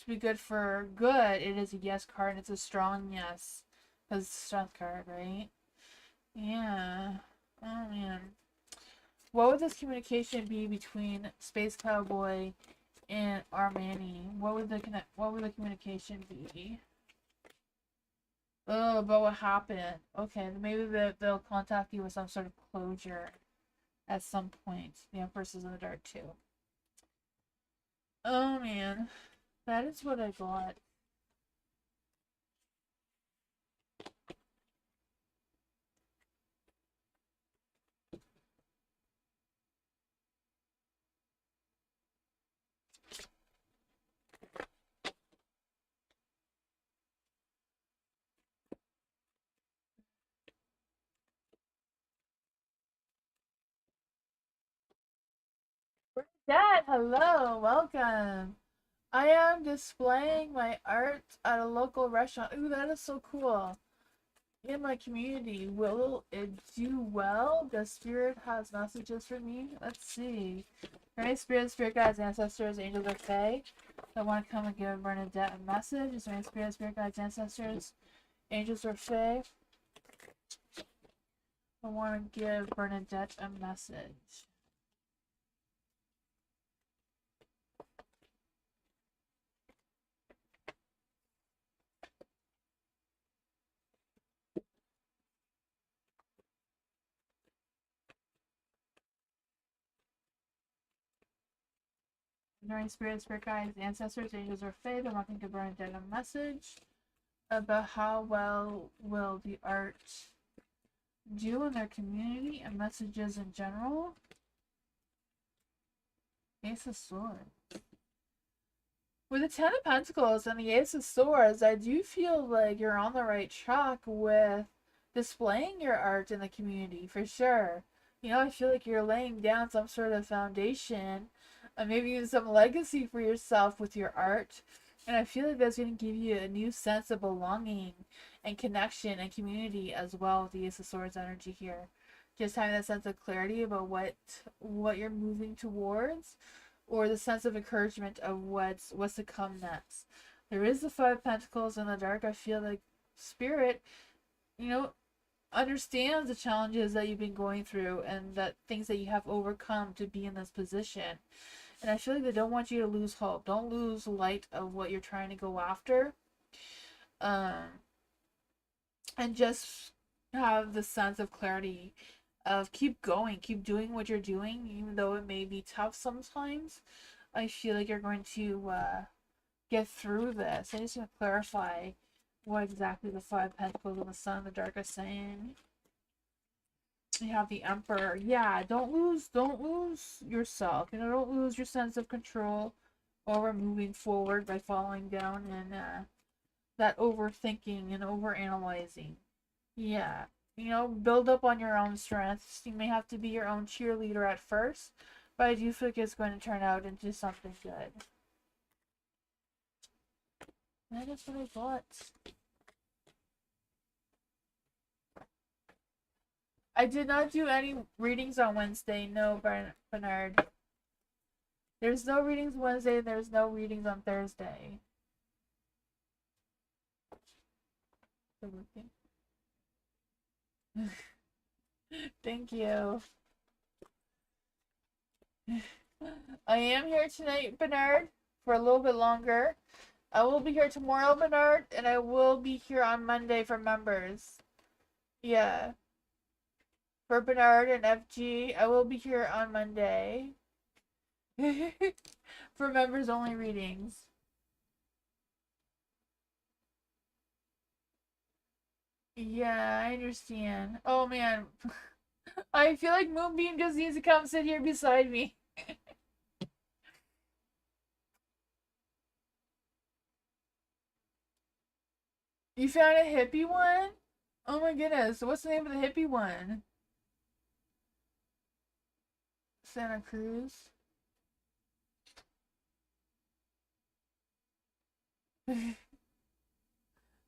to be good for good, it is a yes card, and it's a strong yes. Because it's a strength card, right? Yeah. Oh, man. What would this communication be between Space Cowboy and Armani? What would the communication be? Oh, about what happened. Okay, maybe they'll contact you with some sort of closure at some point. The Empress is in the dark too. Oh man, that is what I got. Dad, hello, welcome. I am displaying my art at a local restaurant. Ooh, that is so cool. In my community, will it do well? The spirit has messages for me. Let's see. Any spirit guides, ancestors, angels, or fae that want to come and give Bernadette a message? Is there any spirit guides, ancestors, angels, or fae that want to give Bernadette a message? During spirit guides, ancestors, angels, or fae that want to give Bernadette a message about how well will the art do in their community and messages in general. Ace of Swords. With the Ten of Pentacles and the Ace of Swords, I do feel like you're on the right track with displaying your art in the community, for sure. I feel like you're laying down some sort of foundation, maybe even some legacy for yourself with your art. And I feel like that's going to give you a new sense of belonging and connection and community as well with the Ace of Swords energy here. Just having that sense of clarity about what you're moving towards, or the sense of encouragement of what's to come next. There is the Five of Pentacles in the dark. I feel like Spirit, understands the challenges that you've been going through and that things that you have overcome to be in this position. And I feel like they don't want you to lose hope. Don't lose light of what you're trying to go after. And just have the sense of clarity of keep going, keep doing what you're doing, even though it may be tough sometimes. I feel like you're going to get through this. I just want to clarify what exactly the Five of Pentacles and the Sun of the Dark are saying. You have the Emperor. Yeah, don't lose yourself. You know, don't lose your sense of control over moving forward by falling down and that overthinking and overanalyzing. Yeah. You know, build up on your own strengths. You may have to be your own cheerleader at first, but I do think it's going to turn out into something good. That is what I thought. I did not do any readings on Wednesday. No, Bernard. There's no readings Wednesday, and there's no readings on Thursday. Thank you. I am here tonight, Bernard, for a little bit longer. I will be here tomorrow, Bernard, and I will be here on Monday for members. Yeah. For Bernard and FG, I will be here on Monday. For members only readings. Yeah, I understand. Oh man. I feel like Moonbeam just needs to come sit here beside me. You found a hippie one? Oh my goodness. What's the name of the hippie one? Santa Cruz?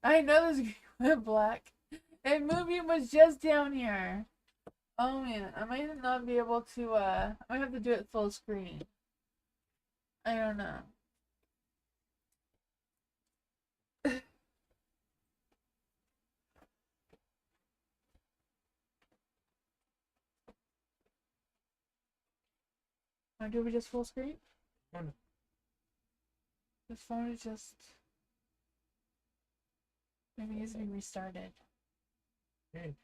I know this went black. And Moonbeam was just down here. Oh man, I might not be able to, I might have to do it full screen. I don't know. Do we just full screen? The phone is just... Maybe it needs to be restarted. Hey.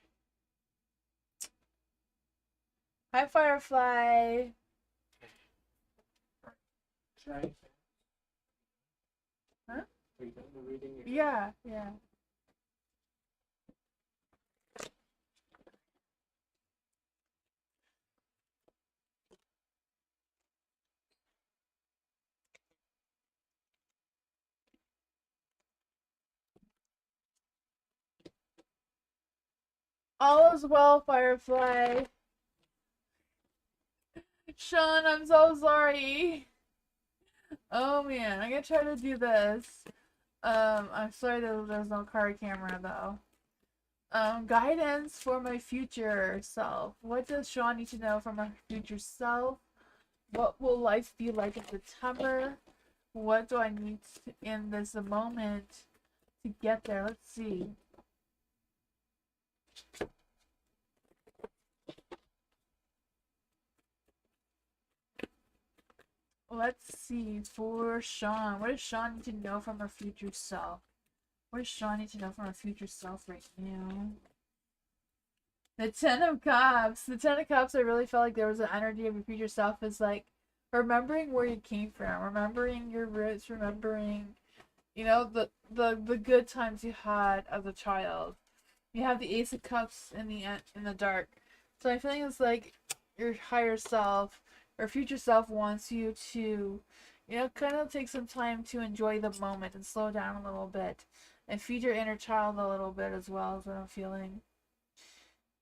Hi, Firefly! Sorry. Huh? Are you done the reading? Yeah, yeah. All is well, Firefly. Sean, I'm so sorry. Oh man, I'm gonna try to do this. I'm sorry that there's no card camera though. Guidance for my future self. What does Sean need to know from her future self? What will life be like in September? What do I need in this moment to get there? Let's see. Let's see for Sean. What does Sean need to know from her future self? What does Sean need to know from her future self right now? The Ten of Cups. The Ten of Cups, I really felt like there was an energy of your future self is like remembering where you came from, remembering your roots, remembering, you know, the good times you had as a child. You have the Ace of Cups in the dark. So I feel like it's like your higher self or future self wants you to, you know, kind of take some time to enjoy the moment and slow down a little bit and feed your inner child a little bit as well, is what I'm feeling.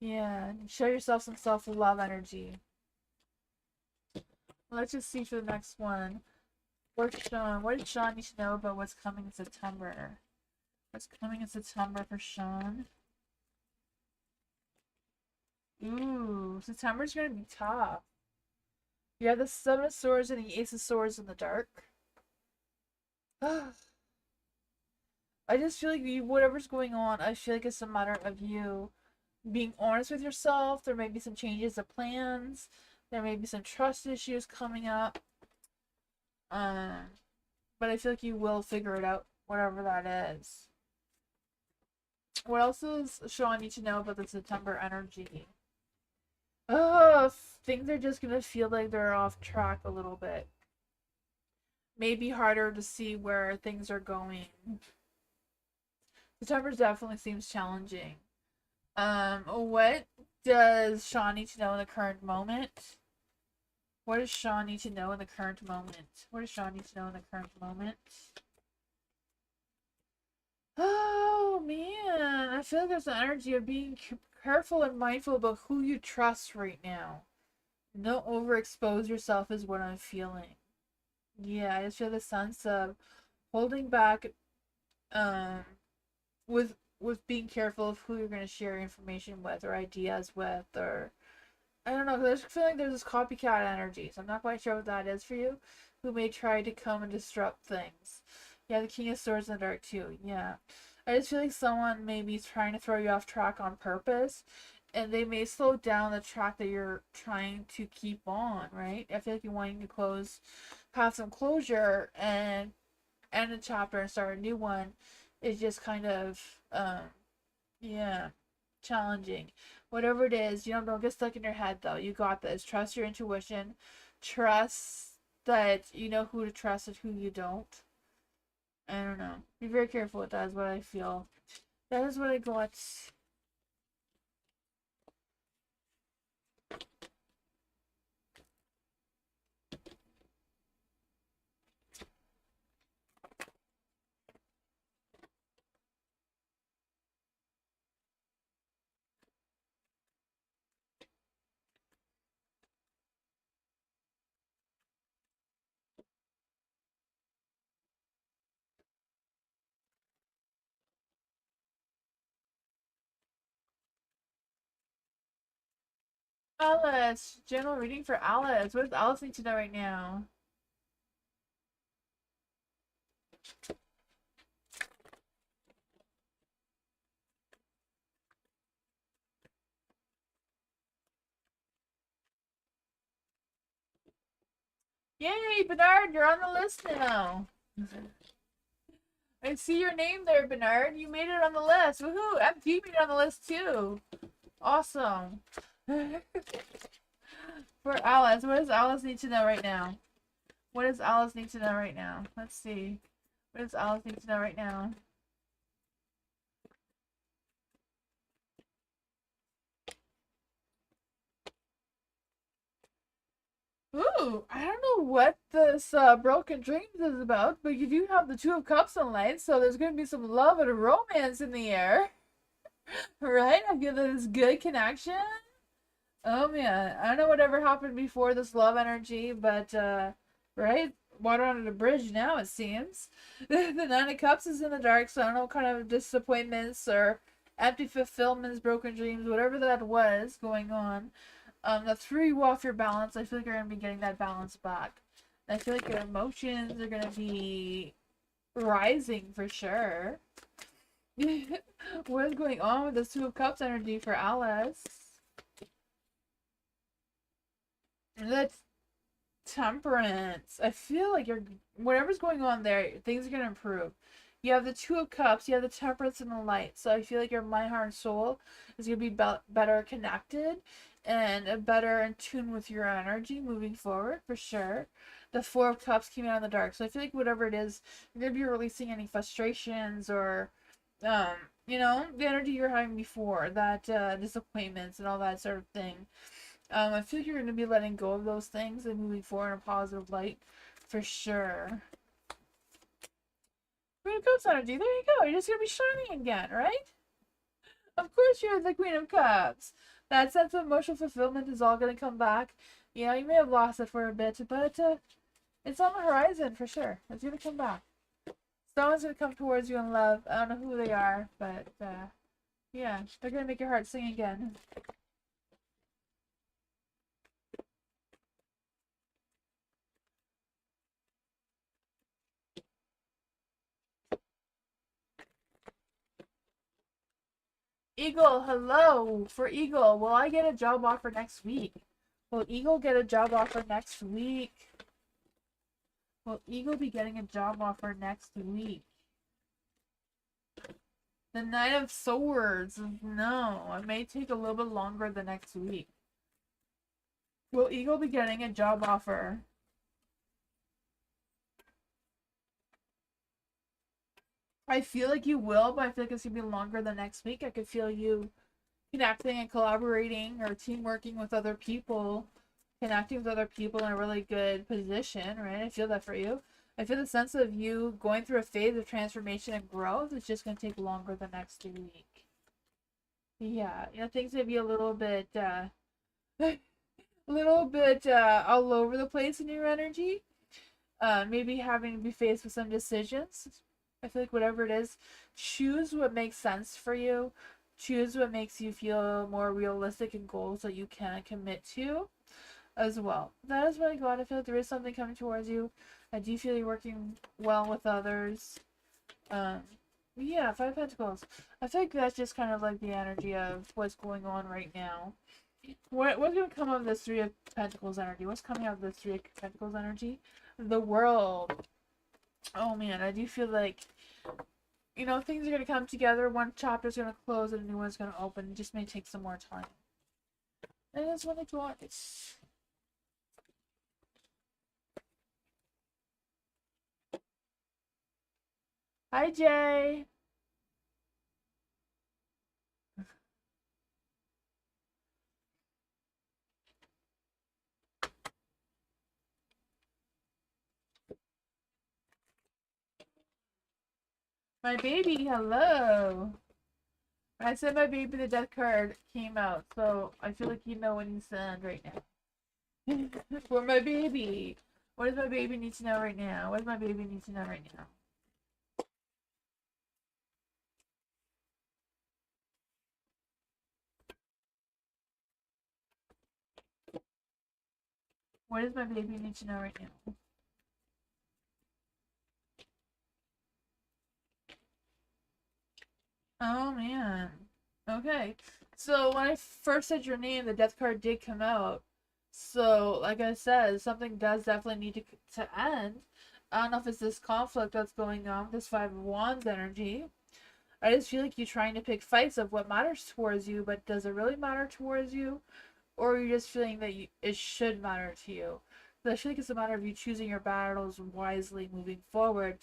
Yeah, show yourself some self-love energy. Let's just see for the next one. Where's Sean? What did Sean need to know about what's coming in September? What's coming in September for Sean? Ooh, September's gonna be tough. You have the Seven of Swords and the Ace of Swords in the dark. I just feel like whatever's going on, I feel like it's a matter of you being honest with yourself. There may be some changes of plans. There may be some trust issues coming up. But I feel like you will figure it out, whatever that is. What else does Sean need to know about the September energy? Things are just gonna feel like they're off track a little bit. Maybe harder to see where things are going. September definitely seems challenging. What does Sean need to know in the current moment? What does Sean need to know in the current moment? What does Sean need to know in the current moment? Oh man, I feel like there's an energy of being careful and mindful about who you trust right now. Don't overexpose yourself is what I'm feeling. Yeah, I just feel the sense of holding back, um, with being careful of who you're going to share information with or ideas with, or I don't know. I just feel like there's this copycat energy, so I'm not quite sure what that is for you. Who may try to come and disrupt things. Yeah, the King of Swords in the dark too. Yeah, I just feel like someone may be trying to throw you off track on purpose, and they may slow down the track that you're trying to keep on. Right? I feel like you're wanting to have some closure, and end a chapter and start a new one. Is just kind of yeah, challenging. Whatever it is, don't get stuck in your head though. You got this. Trust your intuition. Trust that you know who to trust and who you don't. I don't know. Be very careful with that is what I feel. That is what I got. Alice, general reading for Alice. What does Alice need to know right now? Yay, Bernard, you're on the list now. I see your name there, Bernard. You made it on the list. Woohoo! MT made it on the list too. Awesome. For Alice, what does Alice need to know right now? What does Alice need to know right now? Let's see. What does Alice need to know right now? Ooh, I don't know what this Broken Dreams is about, but you do have the Two of Cups in light, so there's going to be some love and romance in the air. Right? I feel this good connection. Oh man, I don't know whatever happened before this love energy, but right? Water under the bridge now, it seems. The Nine of Cups is in the dark, so I don't know what kind of disappointments or empty fulfillments, broken dreams, whatever that was going on. That threw you off your balance. I feel like you're gonna be getting that balance back. I feel like your emotions are gonna be rising for sure. What is going on with this Two of Cups energy for Alice? That's Temperance. I feel like whatever's going on there, things are gonna improve. You have the Two of Cups, you have the Temperance and the Light. So I feel like your mind, heart, and soul is gonna be better connected and better in tune with your energy moving forward for sure. The Four of Cups came out in the dark, so I feel like whatever it is, you're gonna be releasing any frustrations or, um, the energy you're having before that, disappointments and all that sort of thing. I feel like you're going to be letting go of those things and moving forward in a positive light for sure. Queen of Cups energy, there you go. You're just going to be shining again, right? Of course you're the Queen of Cups. That sense of emotional fulfillment is all going to come back. You may have lost it for a bit, but it's on the horizon for sure. It's going to come back. Someone's going to come towards you in love. I don't know who they are, but yeah, they're going to make your heart sing again. Eagle, hello. For Eagle, will I get a job offer next week? Will Eagle get a job offer next week? Will Eagle be getting a job offer next week? The Knight of Swords. No, it may take a little bit longer the next week. Will Eagle be getting a job offer? I feel like you will, but I feel like it's gonna be longer than next week. I could feel you connecting and collaborating or team working with other people, connecting with other people in a really good position, right? I feel that for you. I feel the sense of you going through a phase of transformation and growth. It's just gonna take longer than next week. Yeah, things may be a little bit all over the place in your energy. Maybe having to be faced with some decisions. I feel like whatever it is, choose what makes sense for you. Choose what makes you feel more realistic and goals that you can commit to as well. That is what I got. I feel like there is something coming towards you. I do feel you're working well with others. Um, yeah, Five Pentacles. I feel like that's just kind of like the energy of what's going on right now. What's going to come out of this Three of Pentacles energy? What's coming out of this Three of Pentacles energy? The World. Oh man, I do feel like, things are going to come together. One chapter's going to close and a new one's going to open. It just may take some more time. And that's what I got. Hi, Jay. My baby, hello. I said my baby, the death card came out, so I feel like you know what he's saying right now. For my baby. What does my baby need to know right now? What does my baby need to know right now? What does my baby need to know right now? Oh man. Okay. So when I first said your name, the death card did come out. So, like I said, something does definitely need to end. I don't know if it's this conflict that's going on, this Five of Wands energy. I just feel like you're trying to pick fights of what matters towards you, but does it really matter towards you? Or are you just feeling that it should matter to you? So I feel like it's a matter of you choosing your battles wisely moving forward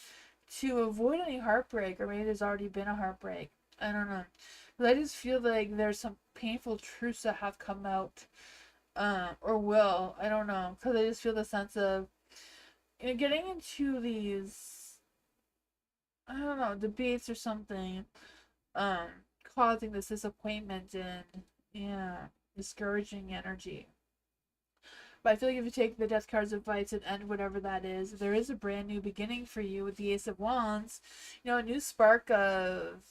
to avoid any heartbreak, or maybe there's already been a heartbreak. I don't know. But I just feel like there's some painful truths that have come out, or will. I don't know. Because I just feel the sense of, getting into these, I don't know, debates or something, um, causing this disappointment and, yeah, discouraging energy. But I feel like if you take the Death card's advice and end whatever that is, there is a brand new beginning for you with the Ace of Wands. A new spark of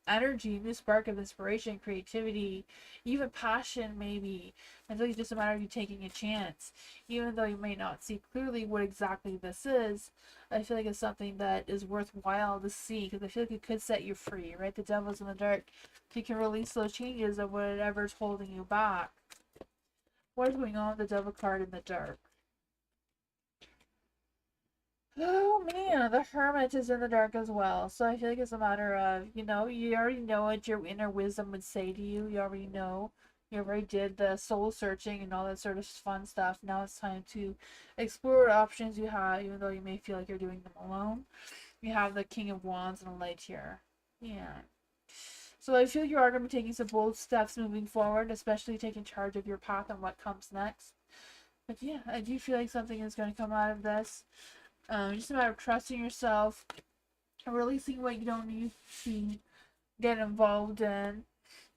energy, new spark of inspiration, creativity, even passion, maybe. I feel like it's just a matter of you taking a chance. Even though you may not see clearly what exactly this is, I feel like it's something that is worthwhile to see because I feel like it could set you free, right? The devil's in the dark. You can release those changes of whatever's holding you back. What is going on with the devil card in the dark? Oh man, the hermit is in the dark as well. So I feel like it's a matter of, you already know what your inner wisdom would say to you. You already know. You already did the soul searching and all that sort of fun stuff. Now it's time to explore what options you have, even though you may feel like you're doing them alone. You have the King of Wands and a light here. Yeah. So I feel you are going to be taking some bold steps moving forward, especially taking charge of your path and what comes next. But yeah, I do feel like something is going to come out of this. Just a matter of trusting yourself, releasing what you don't need to get involved in,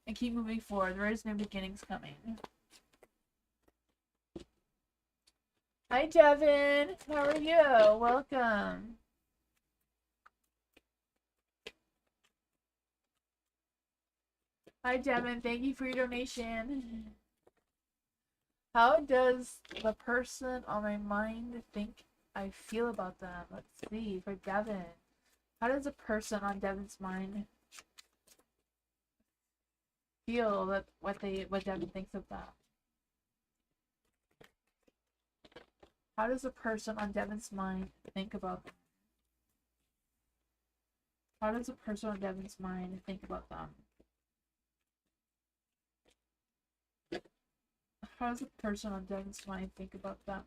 and keep moving forward. There is new beginnings coming. Hi, Devin. How are you? Welcome. Hi, Devin. Thank you for your donation. How does the person on my mind think I feel about them? Let's see. For Devin, how does the person on Devin's mind feel that what Devin thinks of them? How does the person on Devin's mind think about them? How does the person on Devin's mind think about them? How does the person on Devin's mind think about them?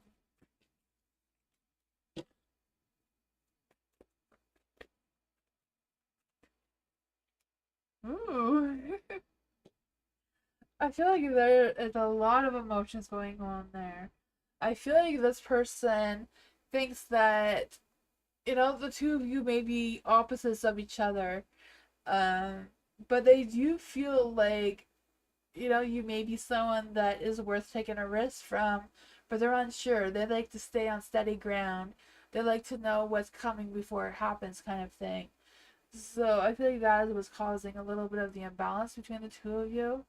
Ooh. I feel like there is a lot of emotions going on there. I feel like this person thinks that, the two of you may be opposites of each other. Um, but they do feel like, you may be someone that is worth taking a risk from, but they're unsure. They like to stay on steady ground. They like to know what's coming before it happens, kind of thing. So I feel like that is what's causing a little bit of the imbalance between the two of you.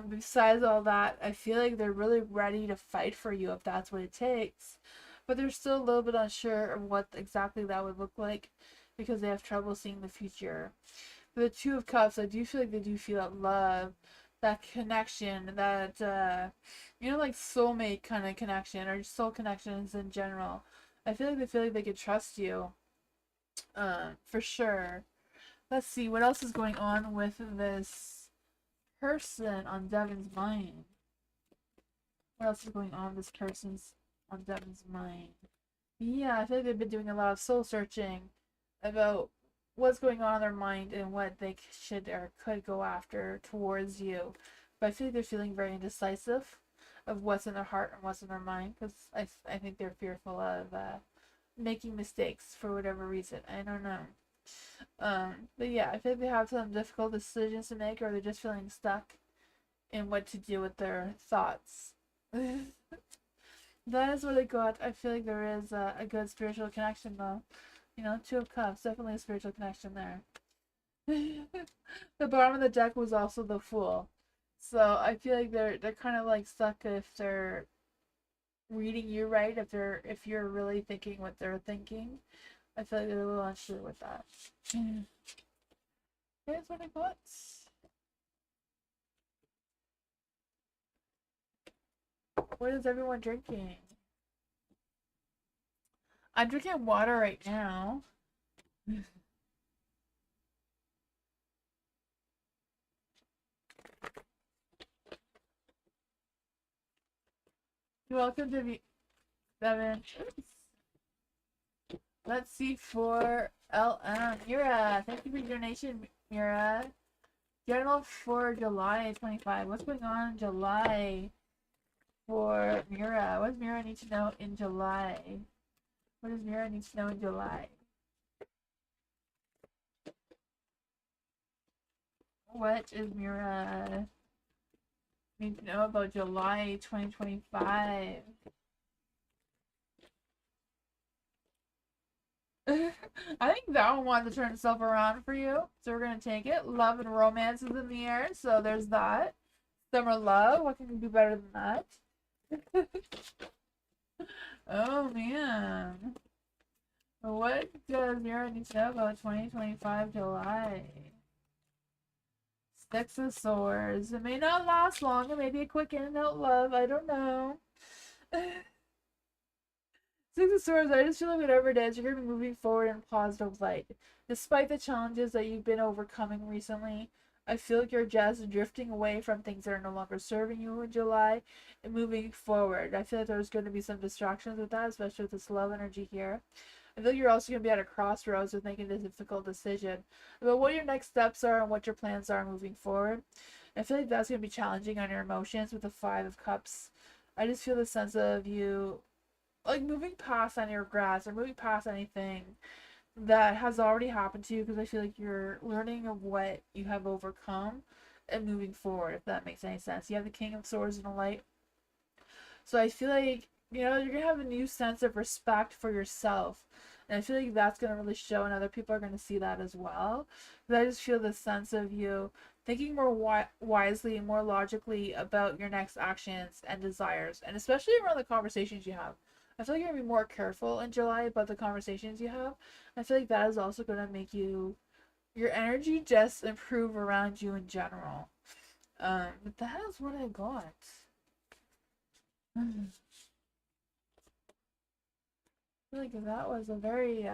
Besides all that, I feel like they're really ready to fight for you if that's what it takes. But they're still a little bit unsure of what exactly that would look like because they have trouble seeing the future. For the Two of Cups, I do feel like they do feel that love, that connection, that, like soulmate kind of connection or soul connections in general. I feel like they could trust you, for sure. Let's see, what else is going on with this person on Devin's mind? What else is going on with this person's on Devin's mind? Yeah, I feel like they've been doing a lot of soul searching about what's going on in their mind and what they should or could go after towards you. But I feel like they're feeling very indecisive of what's in their heart and what's in their mind because I think they're fearful of making mistakes for whatever reason. I don't know. But yeah, I feel like they have some difficult decisions to make, or they're just feeling stuck in what to do with their thoughts. That is what I got. I feel like there is a good spiritual connection, though. Two of Cups, definitely a spiritual connection there. The bottom of the deck was also the Fool, so I feel like they're kind of like stuck if they're reading you right. If you're really thinking what they're thinking, I feel like they're a little unsure with that. Here's what I got. What is everyone drinking? I'm drinking water right now. You're welcome to be Devin. Let's see for LM. Mira, thank you for your donation, Mira. General for July 25. What's going on in July for Mira? What does Mira need to know in July? What does Mira need to know in July? What is Mira need to know about July 2025? I think that one wanted to turn itself around for you, so we're gonna take it. Love and romance is in the air, so there's that. Summer love, what can be better than that? Oh man. What does Mira need to know about 2025 July? Six of Swords. It may not last long. It may be a quick in and out love. I don't know. Six of Swords, I just feel like whatever it is, you're going to be moving forward in a positive light. Despite the challenges that you've been overcoming recently, I feel like you're just drifting away from things that are no longer serving you in July and moving forward. I feel like there's going to be some distractions with that, especially with this love energy here. I feel like you're also going to be at a crossroads with making a difficult decision about what your next steps are and what your plans are moving forward. I feel like that's going to be challenging on your emotions with the Five of Cups. I just feel the sense of you like moving past any regrets or moving past anything that has already happened to you because I feel like you're learning of what you have overcome and moving forward, if that makes any sense. You have the King of Swords in the light. So I feel like, you're going to have a new sense of respect for yourself. And I feel like that's going to really show, and other people are going to see that as well. But I just feel the sense of you thinking more wisely and more logically about your next actions and desires, and especially around the conversations you have. I feel like you're going to be more careful in July about the conversations you have. I feel like that is also going to make your energy just improve around you in general. But that is what I got. I feel like that was a very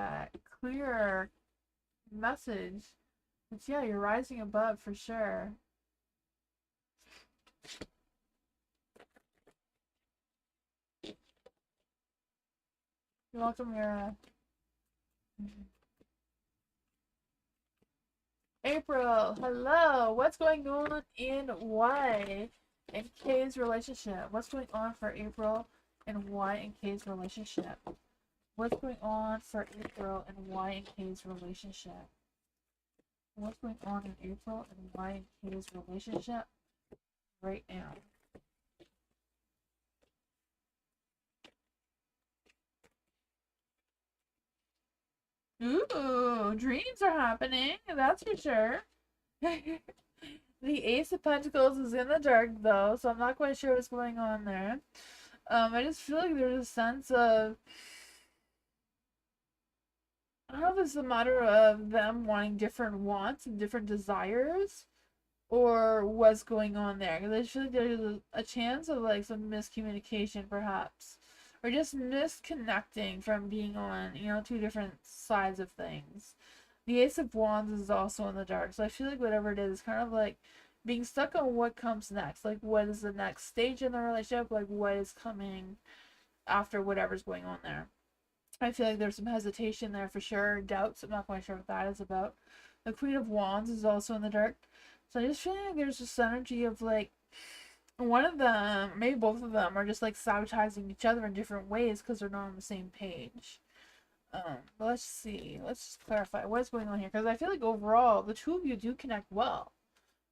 clear message. But yeah, you're rising above for sure. You're welcome, Mira. April, hello. What's going on in Y and K's relationship? What's going on for April and Y and K's relationship? What's going on for April and Y and K's relationship? What's going on in April and Y and K's relationship right now? Ooh, dreams are happening, that's for sure. The Ace of Pentacles is in the dark though, so I'm not quite sure what's going on there. I just feel like there's a sense of, I don't know if it's a matter of them wanting different wants and different desires, or what's going on there. Because I feel like there's a chance of like some miscommunication, perhaps, or just misconnecting from being on, you know, two different sides of things. The Ace of Wands is also in the dark, so I feel like whatever it is kind of like being stuck on what comes next. Like, what is the next stage in the relationship? Like, what is coming after whatever's going on there? I feel like there's some hesitation there for sure, doubts. I'm not quite sure what that is about. The Queen of Wands is also in the dark. So I just feel like there's this energy of like one of them, maybe both of them, are just like sabotaging each other in different ways because they're not on the same page. But let's see. Let's just clarify what's going on here, because I feel like overall the two of you do connect well.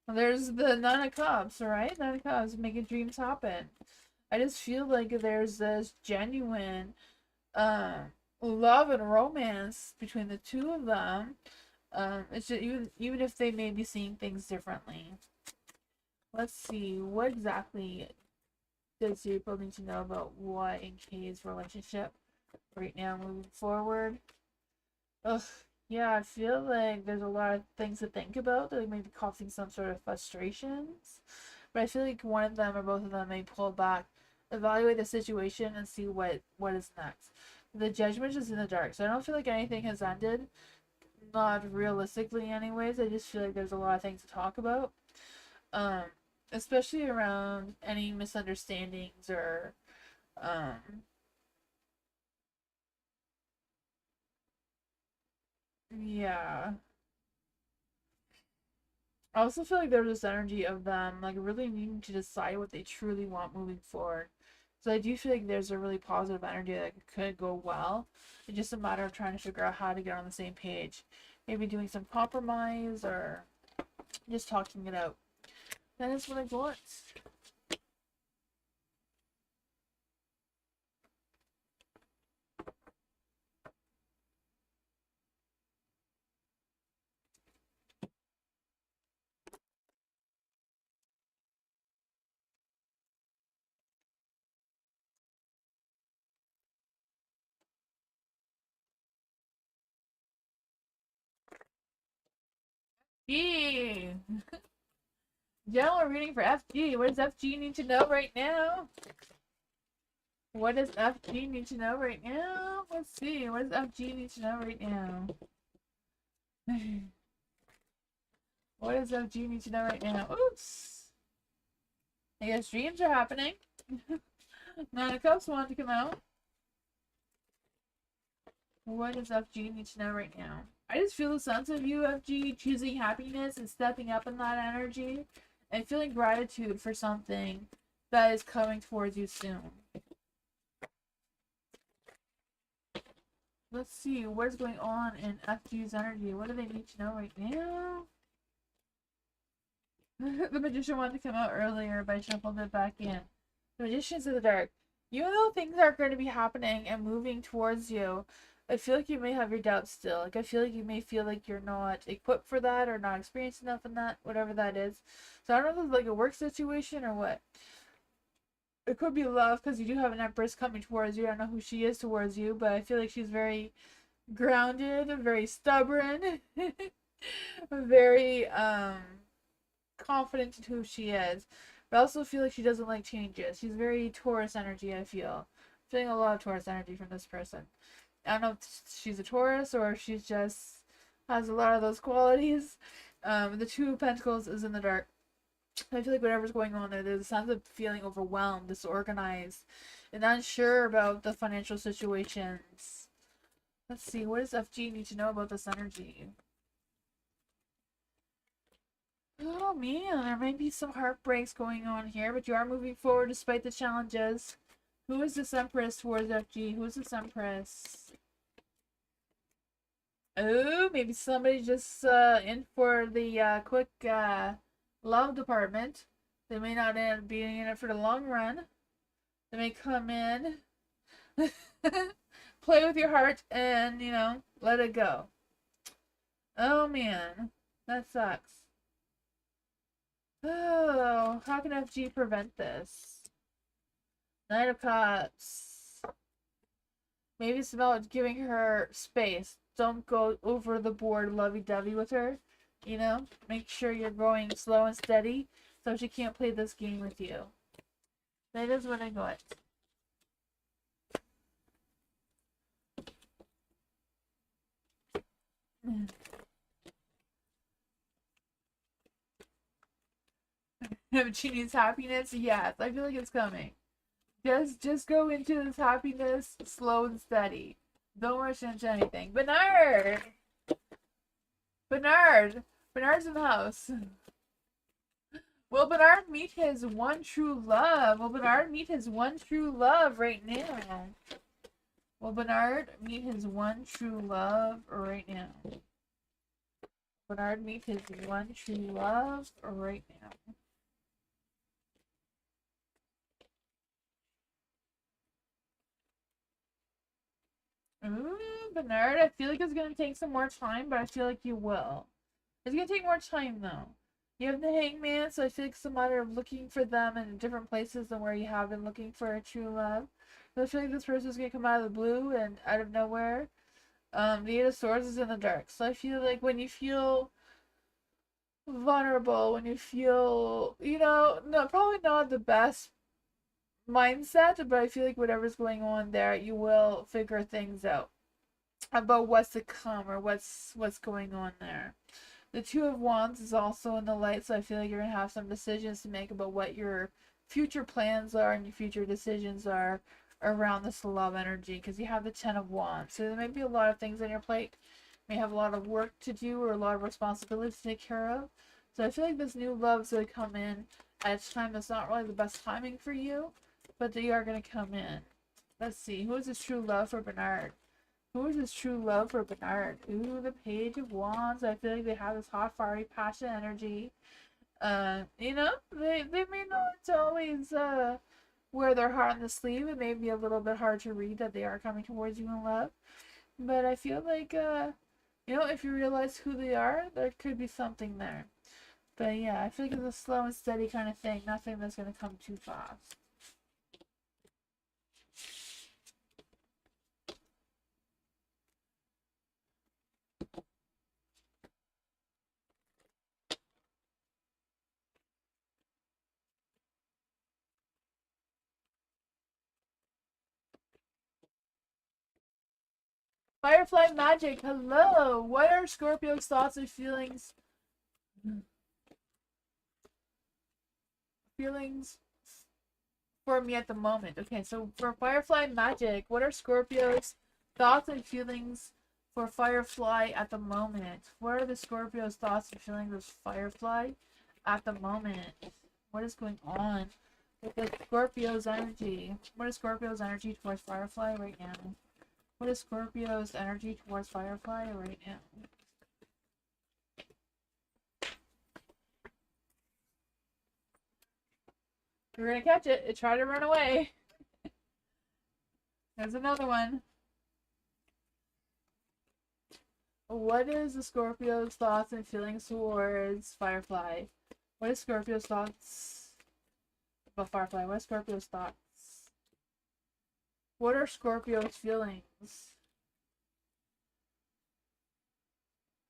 There's the Nine of Cups, right? Nine of Cups, making dreams happen. I just feel like there's this genuine love and romance between the two of them. It's just, even if they may be seeing things differently. Let's see, what exactly does April need to know about Y and K's relationship right now moving forward? Ugh, yeah, I feel like there's a lot of things to think about that may be causing some sort of frustrations. But I feel like one of them or both of them may pull back, evaluate the situation, and see what is next. The Judgment is in the dark, so I don't feel like anything has ended. Not realistically, anyways. I just feel like there's a lot of things to talk about. Um, Especially around any misunderstandings or yeah. I also feel like there's this energy of them like really needing to decide what they truly want moving forward. So I do feel like there's a really positive energy that could go well. It's just a matter of trying to figure out how to get on the same page. Maybe doing some compromise or just talking it out. That is what I got. G. General reading for FG. What does FG need to know right now? What does FG need to know right now? Let's see. What does FG need to know right now? What does FG need to know right now? Oops. I guess dreams are happening. Nine of Cups wanted to come out. What does FG need to know right now? I just feel a sense of you, FG, choosing happiness and stepping up in that energy and feeling gratitude for something that is coming towards you soon. Let's see, what's going on in FG's energy? What do they need to know right now? The Magician wanted to come out earlier, but I shuffled it back in. The Magician's in the dark. Even though things are going to be happening and moving towards you, I feel like you may have your doubts still. Like, I feel like you may feel like you're not equipped for that or not experienced enough in that, whatever that is. So I don't know if it's like a work situation or what. It could be love because you do have an Empress coming towards you. I don't know who she is towards you, but I feel like she's very grounded, very stubborn, very confident in who she is. But I also feel like she doesn't like changes. She's very Taurus energy, I feel. I'm feeling a lot of Taurus energy from this person. I don't know if she's a Taurus or if she just has a lot of those qualities. The Two of Pentacles is in the dark. I feel like whatever's going on there, there's a sense of feeling overwhelmed, disorganized, and unsure about the financial situations. Let's see, what does FG need to know about this energy? Oh man, there might be some heartbreaks going on here, but you are moving forward despite the challenges. Who is this Empress towards FG? Who is this Empress? Oh, maybe somebody just in for the quick love department. They may not end up being in it for the long run. They may come in, play with your heart, and, you know, let it go. Oh man, that sucks. Oh, how can FG prevent this? Knight of Cups. Maybe it's about giving her space. Don't go over the board lovey-dovey with her. You know? Make sure you're going slow and steady so she can't play this game with you. That is what I got. If she needs happiness, yes, I feel like it's coming. Just go into this happiness slow and steady. Don't rush into anything. Bernard's in the house. Will Bernard meet his one true love? Will Bernard meet his one true love right now? Will Bernard meet his one true love right now? Bernard meet his one true love right now. Ooh, Bernard, I feel like it's gonna take some more time, but I feel like you will. It's gonna take more time though. You have the Hangman, so I feel like it's a matter of looking for them in different places than where you have been looking for a true love. So I feel like this person is gonna come out of the blue and out of nowhere. The Eight of Swords is in the dark, so I feel like when you feel vulnerable, when you feel, you know, no, probably not the best mindset, but I feel like whatever's going on there, you will figure things out about what's to come or what's going on there. The Two of Wands is also in the light, so I feel like you're gonna have some decisions to make about what your future plans are and your future decisions are around this love energy, because you have the Ten of Wands. So there may be a lot of things on your plate. You may have a lot of work to do or a lot of responsibilities to take care of. So I feel like this new love's gonna come in at a time that's not really the best timing for you, but they are gonna come in. Let's see, who is this true love for Bernard? Who is his true love for Bernard? Ooh, the Page of Wands. I feel like they have this hot, fiery, passionate energy. You know, they may not always wear their heart on the sleeve. It may be a little bit hard to read that they are coming towards you in love. But I feel like, you know, if you realize who they are, there could be something there. But yeah, I feel like it's a slow and steady kind of thing. Nothing that's going to come too fast. Firefly Magic, hello! What are Scorpio's thoughts and feelings? Feelings for me at the moment. Okay, so for Firefly Magic, what are Scorpio's thoughts and feelings for Firefly at the moment? What are the Scorpio's thoughts and feelings of Firefly at the moment? What is going on with the Scorpio's energy? What is Scorpio's energy towards Firefly right now? What is Scorpio's energy towards Firefly right now? You're gonna catch it. It tried to run away. There's another one. What is the Scorpio's thoughts and feelings towards Firefly? What is Scorpio's thoughts about Firefly? What is Scorpio's thoughts? What are Scorpio's feelings?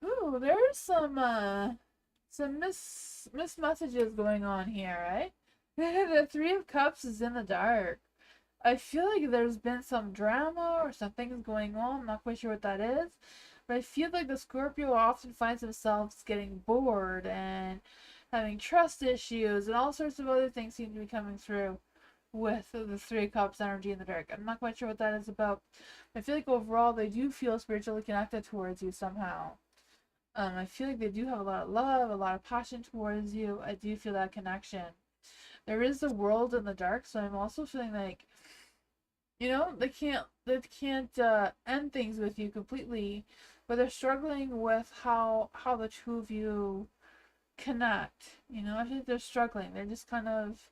Ooh, there's some missed messages going on here, right? The Three of Cups is in the dark. I feel like there's been some drama or some things going on. I'm not quite sure what that is. But I feel like the Scorpio often finds themselves getting bored and having trust issues and all sorts of other things seem to be coming through with the Three of Cups energy in the dark. I'm not quite sure what that is about. I feel like overall they do feel spiritually connected towards you somehow. I feel like they do have a lot of love, a lot of passion towards you. I do feel that connection. There is the world in the dark, so I'm also feeling like, they can't end things with you completely, but they're struggling with how the two of you connect. I think they're struggling. They're just kind of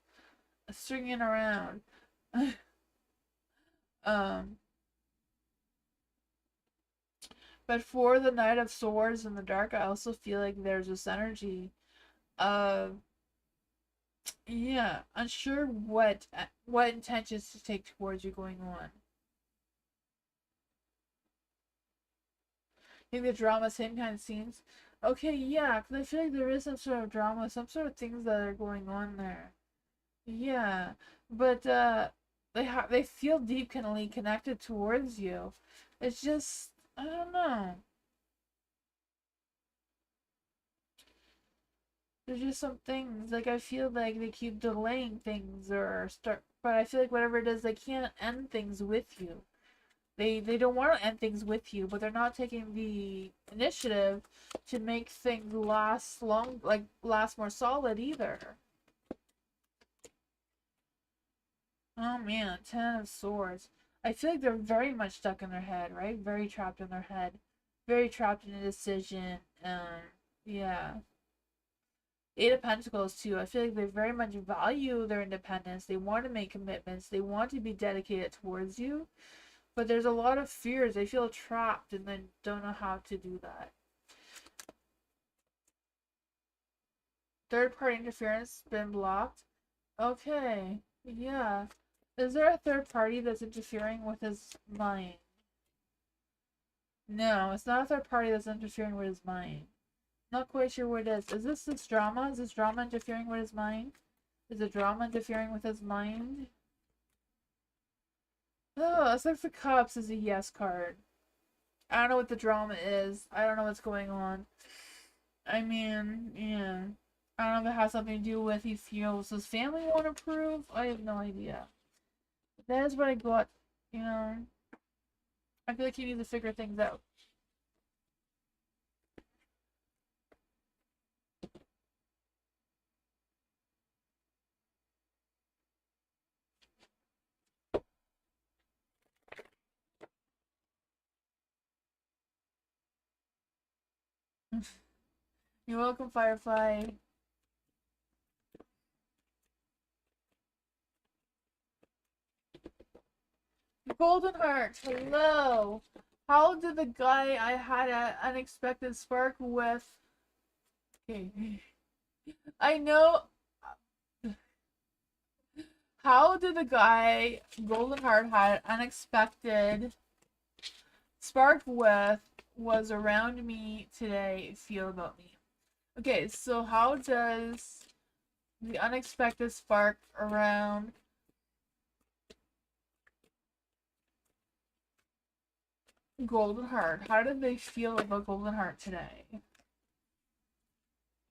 stringing around. um, but for the Knight of Swords in the dark, I also feel like there's this energy of, yeah, unsure what intentions to take towards you going on. I think the drama, same kind of scenes. Okay, yeah, because I feel like there is some sort of drama, some sort of things that are going on there. Yeah, but they feel deeply connected towards you. It's just, I don't know. There's just some things like I feel like they keep delaying things or start, but I feel like whatever it is, they can't end things with you. They don't want to end things with you, but they're not taking the initiative to make things last long, like last more solid either. Oh man, Ten of Swords. I feel like they're very much stuck in their head, right? Very trapped in their head. Very trapped in a decision. Yeah. Eight of Pentacles too. I feel like they very much value their independence. They want to make commitments. They want to be dedicated towards you. But there's a lot of fears. They feel trapped and they don't know how to do that. Third party interference been blocked. Okay. Yeah. Is there a third party that's interfering with his mind? No, it's not a third party that's interfering with his mind. Not quite sure what it is. Is this drama? Is this drama interfering with his mind? Is the drama interfering with his mind? Oh, it's like the Cups is a yes card. I don't know what the drama is. I don't know what's going on. I mean, yeah. I don't know if it has something to do with he feels his family won't approve. I have no idea. That is what I got, you know. I feel like he needs to figure things out. You're welcome, Firefly. Golden Heart, hello. How did the guy I had an unexpected spark with? Okay. I know. How did the guy Golden Heart had unexpected spark with was around me today feel about me? Okay, so how does the unexpected spark around Golden Heart, how did they feel about Golden Heart today?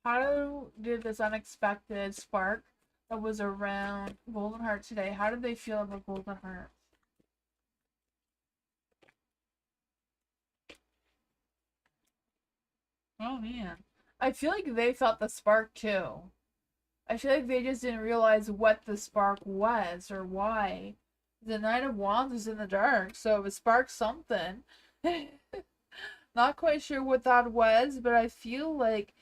How did this unexpected spark that was around Golden Heart today, how did they feel about Golden Heart? Oh man. I feel like they felt the spark too. I feel like they just didn't realize what the spark was or why. The Knight of Wands is in the dark, so it sparked something. Not quite sure what that was, but I feel like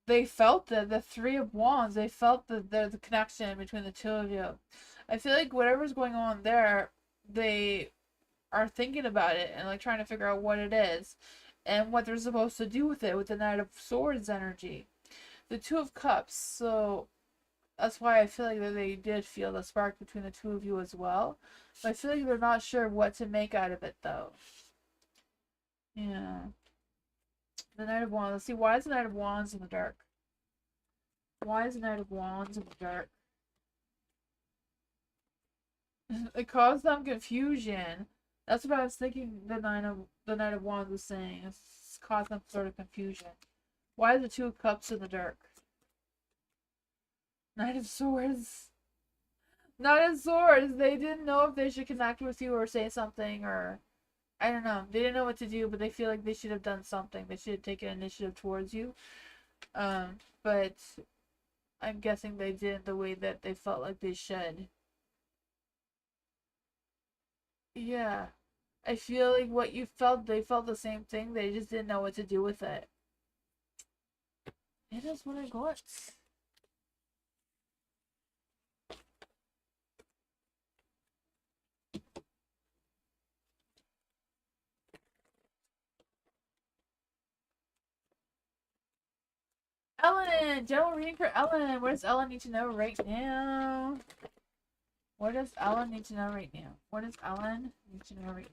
they felt the Three of Wands. They felt the connection between the two of you. I feel like whatever's going on there, they are thinking about it and like trying to figure out what it is and what they're supposed to do with it with the Knight of Swords energy. The Two of Cups, so that's why I feel like that they did feel the spark between the two of you as well. But I feel like they're not sure what to make out of it though. Yeah. The Knight of Wands. Let's see, why is the Knight of Wands in the dark? Why is the Knight of Wands in the dark? It caused them confusion. That's what I was thinking the Knight of Wands was saying. It's caused them sort of confusion. Why is the Two of Cups in the dark? Knight of Swords. Knight of Swords. They didn't know if they should connect with you or say something or I don't know. They didn't know what to do, but they feel like they should have done something. They should have taken initiative towards you. But I'm guessing they did the way that they felt like they should. Yeah. I feel like what you felt, they felt the same thing. They just didn't know what to do with it. It is what I got. Ellen! General reading for Ellen. What does Ellen need to know right now? What does Ellen need to know right now? What does Ellen need to know right now?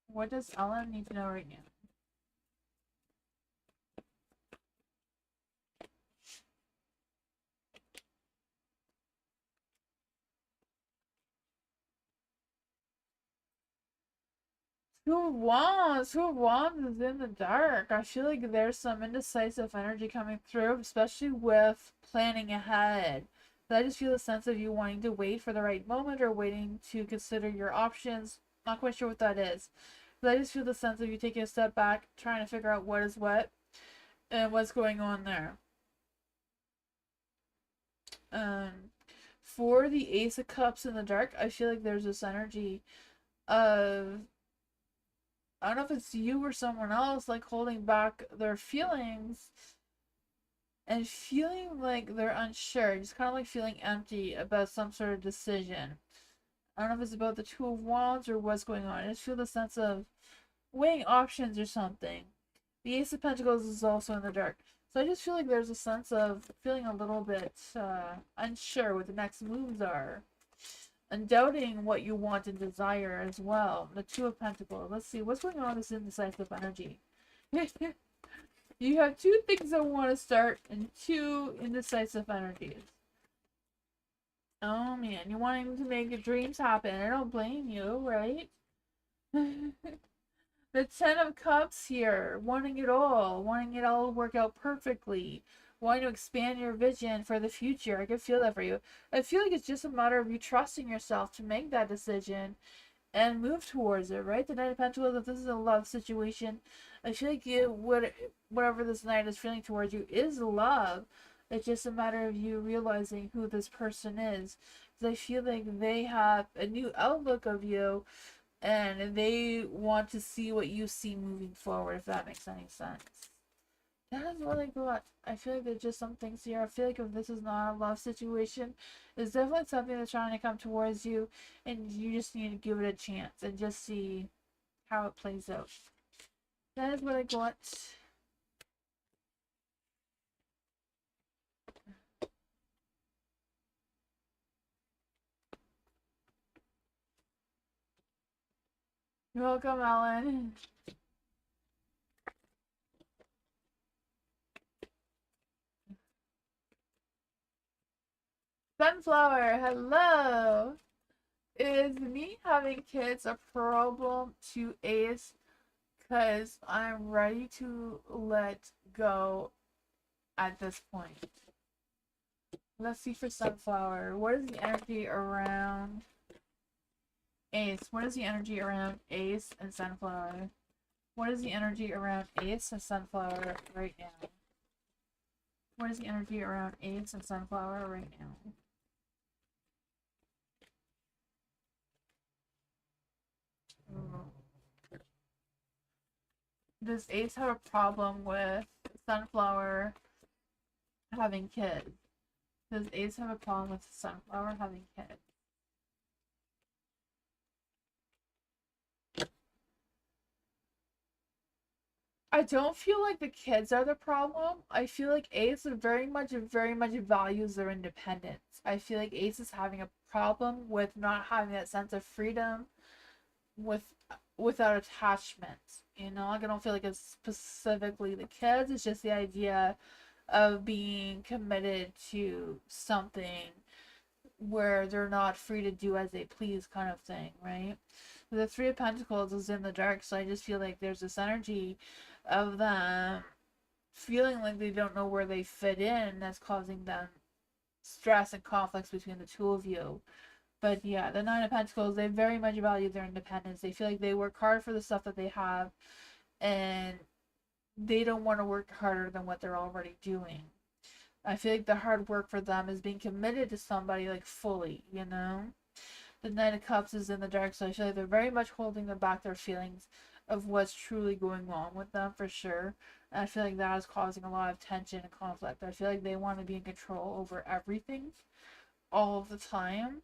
What does Ellen need to know right now? Two of Wands. Two of Wands is in the dark. I feel like there's some indecisive energy coming through, especially with planning ahead. But I just feel a sense of you wanting to wait for the right moment or waiting to consider your options. Not quite sure what that is. But I just feel the sense of you taking a step back, trying to figure out what is what and what's going on there. For the Ace of Cups in the dark, I feel like there's this energy of, I don't know if it's you or someone else, like holding back their feelings and feeling like they're unsure, just kind of like feeling empty about some sort of decision. I don't know if it's about the Two of Wands or what's going on. I just feel the sense of weighing options or something. The Ace of Pentacles is also in the dark. So I just feel like there's a sense of feeling a little bit unsure what the next moves are. And doubting what you want and desire as well. The Two of Pentacles. Let's see, what's going on with this indecisive energy? You have two things that want to start and two indecisive energies. Oh man, you're wanting to make your dreams happen. I don't blame you, right? The Ten of Cups here, wanting it all to work out perfectly, wanting to expand your vision for the future. I can feel that for you. I feel like it's just a matter of you trusting yourself to make that decision and move towards it, right? The Knight of Pentacles, if this is a love situation, I feel like you would, whatever this knight is feeling towards you is love. It's just a matter of you realizing who this person is. Because I feel like they have a new outlook of you and they want to see what you see moving forward, if that makes any sense. That is what I got. I feel like there's just some things here. I feel like if this is not a love situation, it's definitely something that's trying to come towards you, and you just need to give it a chance and just see how it plays out. That is what I got. You're welcome, Ellen. Sunflower, hello. Is me having kids a problem to Ace? Because I'm ready to let go at this point. Let's see for Sunflower. What is the energy around Ace? What is the energy around Ace and Sunflower? What is the energy around Ace and Sunflower right now? What is the energy around Ace and Sunflower right now? Does Ace have a problem with Sunflower having kids? Does Ace have a problem with Sunflower having kids? I don't feel like the kids are the problem. I feel like Ace very much values their independence. I feel like Ace is having a problem with not having that sense of freedom with without attachment. You know, like I don't feel like it's specifically the kids. It's just the idea of being committed to something where they're not free to do as they please, kind of thing, right? The Three of Pentacles is in the dark, so I just feel like there's this energy of them feeling like they don't know where they fit in that's causing them stress and conflicts between the two of you. But yeah, the Nine of Pentacles, they very much value their independence. They feel like they work hard for the stuff that they have, and they don't want to work harder than what they're already doing. I feel like the hard work for them is being committed to somebody like fully, you know? The Knight of Cups is in the dark, so I feel like they're very much holding back their feelings of what's truly going on with them for sure. And I feel like that is causing a lot of tension and conflict. I feel like they want to be in control over everything all of the time,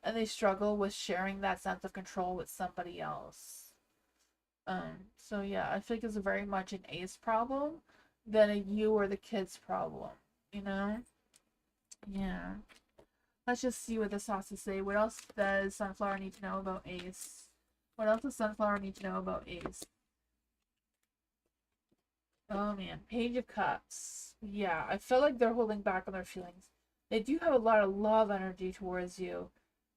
and they struggle with sharing that sense of control with somebody else. So yeah, I think it's very much an ace problem than a you or the kids problem, you know? Yeah. Let's just see what this has to say. What else does Sunflower need to know about Ace? What else does Sunflower need to know about Ace? Oh man, Page of Cups. Yeah, I feel like they're holding back on their feelings. They do have a lot of love energy towards you.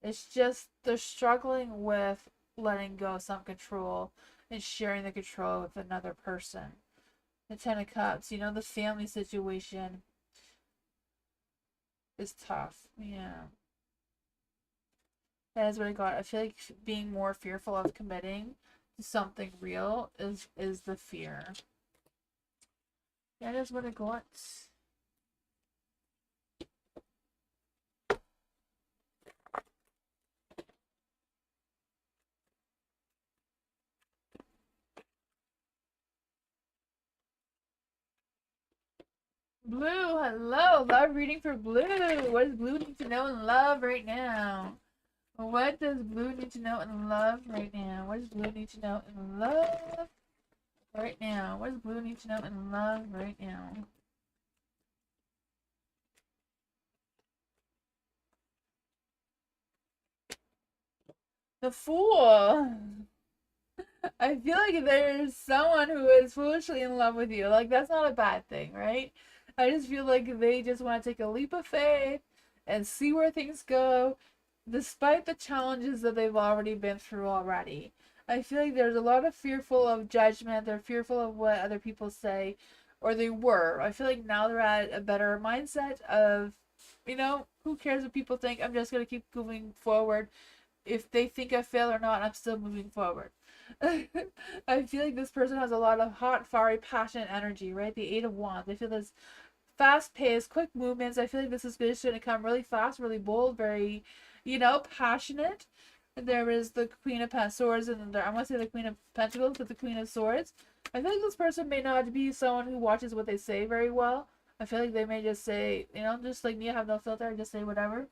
It's just they're struggling with letting go of some control and sharing the control with another person. The Ten of Cups, you know, the family situation is tough. Yeah. That is what I got. I feel like being more fearful of committing to something real is the fear. That is what I got. Blue, hello. Love reading for Blue. What does Blue need to know in love right now? What does Blue need to know in love right now? What does Blue need to know in love right now? What does Blue need to know in love right now? The Fool. I feel like there's someone who is foolishly in love with you. Like, that's not a bad thing, right? I just feel like they just want to take a leap of faith and see where things go, despite the challenges that they've already been through already. I feel like there's a lot of fearful of judgment. They're fearful of what other people say, or they were. I feel like now they're at a better mindset of, you know, who cares what people think? I'm just going to keep moving forward. If they think I failed or not, I'm still moving forward. I feel like this person has a lot of hot, fiery, passionate energy, right? The Eight of Wands. I feel this fast paced, quick movements. I feel like this is just going to come really fast, really bold, very, you know, passionate. There is the Queen of Swords, and I want to say the Queen of Pentacles, but the Queen of Swords. I feel like this person may not be someone who watches what they say very well. I feel like they may just say, you know, just like me, I have no filter, I just say whatever.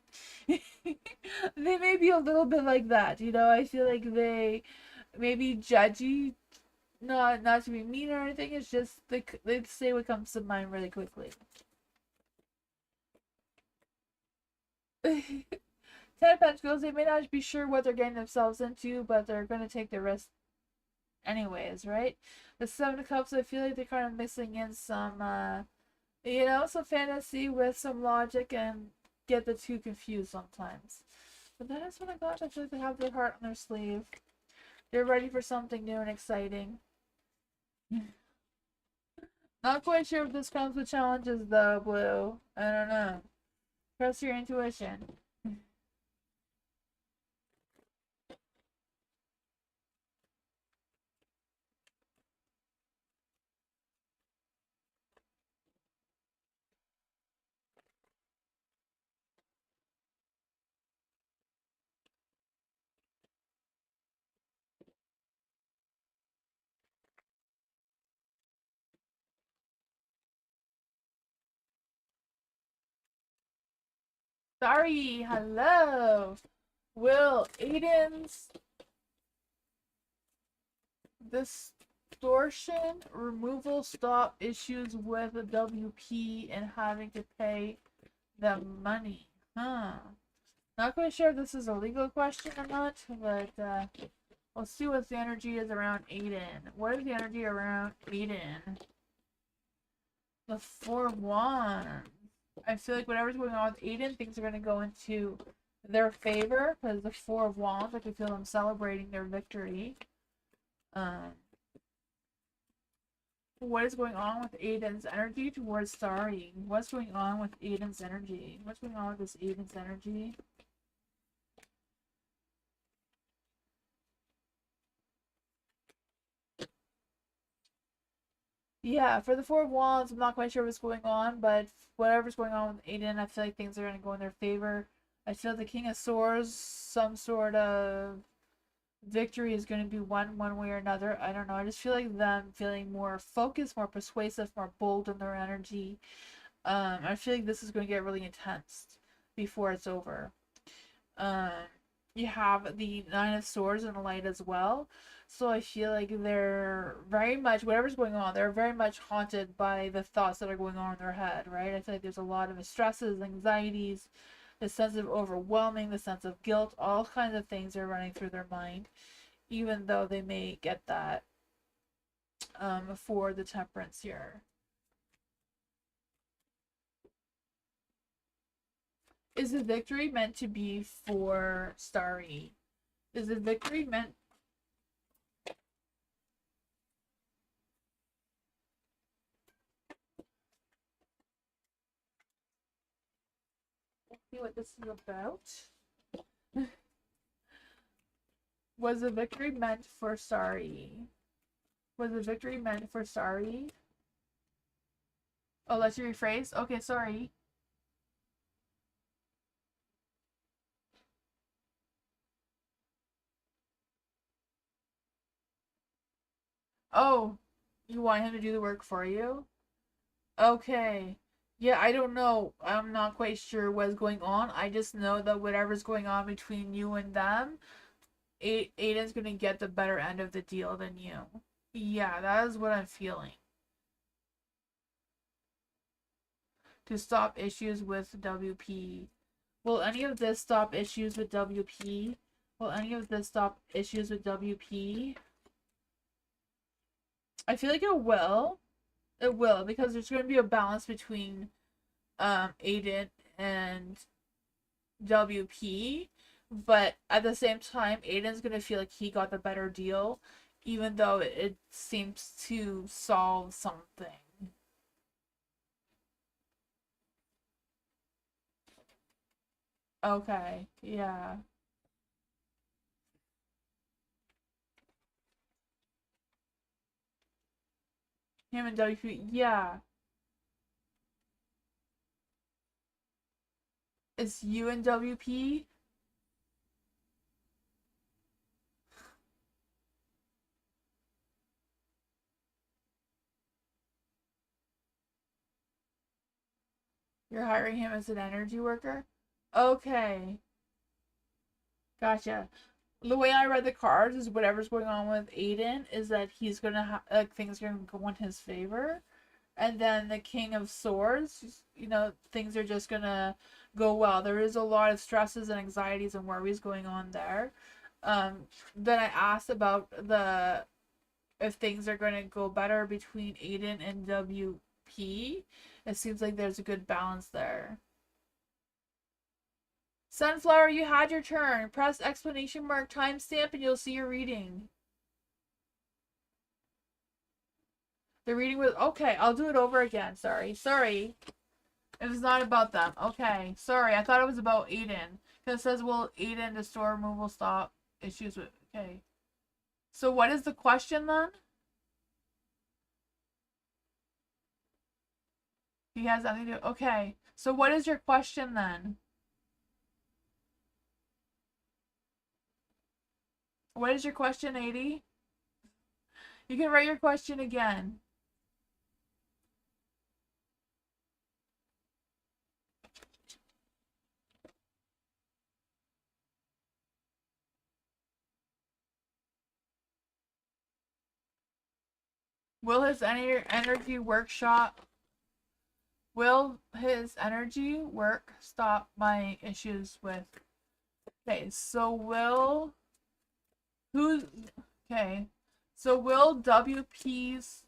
They may be a little bit like that, you know. I feel like they may be judgy, not to be mean or anything. It's just they say what comes to mind really quickly. Ten of Pentacles, they may not be sure what they're getting themselves into, but they're going to take the risk anyways, right? The Seven of Cups, I feel like they're kind of mixing in some, you know, some fantasy with some logic and get the two confused sometimes. But that is what I got. I feel like they have their heart on their sleeve. They're ready for something new and exciting. Not quite sure if this comes with challenges though, Blue. I don't know. Trust your intuition. Sorry, hello. Will Aiden's distortion removal stop issues with the WP and having to pay the money? Huh. Not quite sure if this is a legal question or not, but we'll see what the energy is around Aiden. What is the energy around Aiden? The Four of Wands. I feel like whatever's going on with Aiden, things are going to go into their favor because the Four of Wands, I can feel them celebrating their victory. What is going on with Aiden's energy towards Starry? What's going on with Aiden's energy? What's going on with this Aiden's energy? Yeah, for the Four of Wands, I'm not quite sure what's going on, but whatever's going on with Aiden, I feel like things are going to go in their favor. I feel the King of Swords, some sort of victory is going to be won one way or another. I don't know. I just feel like them feeling more focused, more persuasive, more bold in their energy. I feel like this is going to get really intense before it's over. Um, you have the Nine of Swords in the light as well. So I feel like they're very much, whatever's going on, they're very much haunted by the thoughts that are going on in their head, right? I feel like there's a lot of stresses, anxieties, the sense of overwhelming, the sense of guilt, all kinds of things are running through their mind, even though they may get that for the Temperance here. Is the victory meant to be for Starry? Is the victory meant... Let's see what this is about. Was the victory meant for Starry? Was the victory meant for Starry? Oh, let's rephrase. Okay, sorry. Oh, you want him to do the work for you? Okay. Yeah, I don't know. I'm not quite sure what's going on. I just know that whatever's going on between you and them, Aiden's gonna get the better end of the deal than you. Yeah, that is what I'm feeling. To stop issues with WP. Will any of this stop issues with WP? Will any of this stop issues with WP? I feel like it will. It will, because there's going to be a balance between Aiden and WP, but at the same time, Aiden's going to feel like he got the better deal, even though it seems to solve something. Okay, yeah. Him and WP, yeah. It's you and WP? You're hiring him as an energy worker? Okay. Gotcha. The way I read the cards is whatever's going on with Aiden is that he's gonna things are gonna go in his favor, and then the King of Swords, things are just gonna go well. There is a lot of stresses and anxieties and worries going on there. Then I asked about the if things are gonna go better between Aiden and WP. It seems like there's a good balance there. Sunflower, you had your turn. Press exclamation mark timestamp and you'll see your reading. The reading was... Okay, I'll do it over again. Sorry. Sorry. It was not about them. Okay. Sorry, I thought it was about Aiden. Because it says, will Aiden the store removal stop issues with... Okay. So what is the question then? He has nothing to do... Okay. So what is your question then? What is your question, 80? You can write your question again. Will his energy workshop... Will his energy work stop my issues with... Okay, so will... Who... Okay. So will WP's...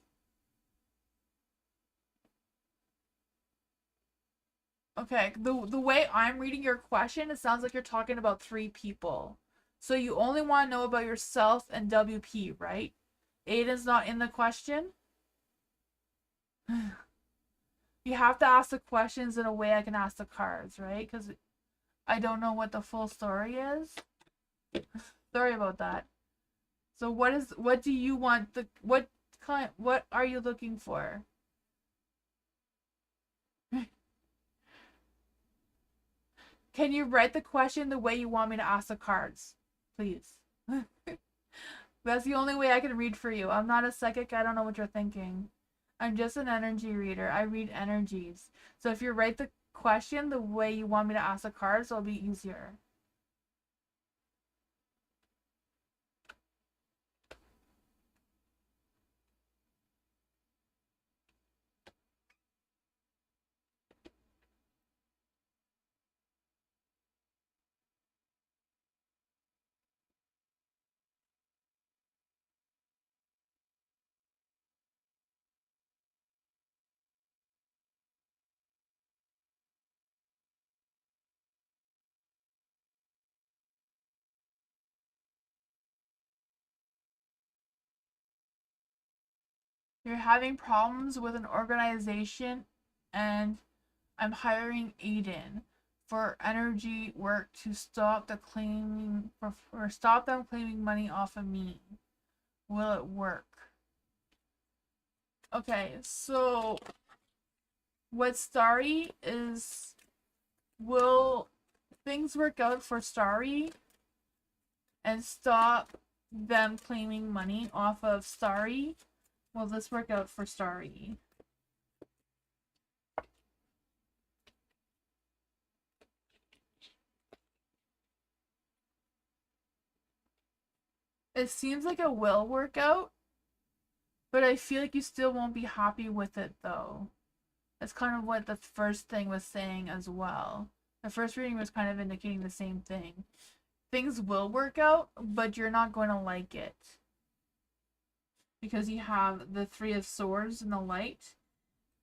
Okay, the way I'm reading your question, it sounds like you're talking about 3 people. So you only want to know about yourself and WP, right? Aiden's not in the question? You have to ask the questions in a way I can ask the cards, right? Because I don't know what the full story is. Sorry about that. So what do you want what are you looking for? Can you write the question the way you want me to ask the cards? Please. That's the only way I can read for you. I'm not a psychic. I don't know what you're thinking. I'm just an energy reader. I read energies. So if you write the question the way you want me to ask the cards, it'll be easier. You're having problems with an organization, and I'm hiring Aiden for energy work to stop the claiming or stop them claiming money off of me. Will it work? Okay, so what Starry is, will things work out for Starry and stop them claiming money off of Starry? Will this work out for Starry? It seems like it will work out, but I feel like you still won't be happy with it though. That's kind of what the first thing was saying as well. The first reading was kind of indicating the same thing. Things will work out, but you're not going to like it. Because you have the Three of Swords in the light,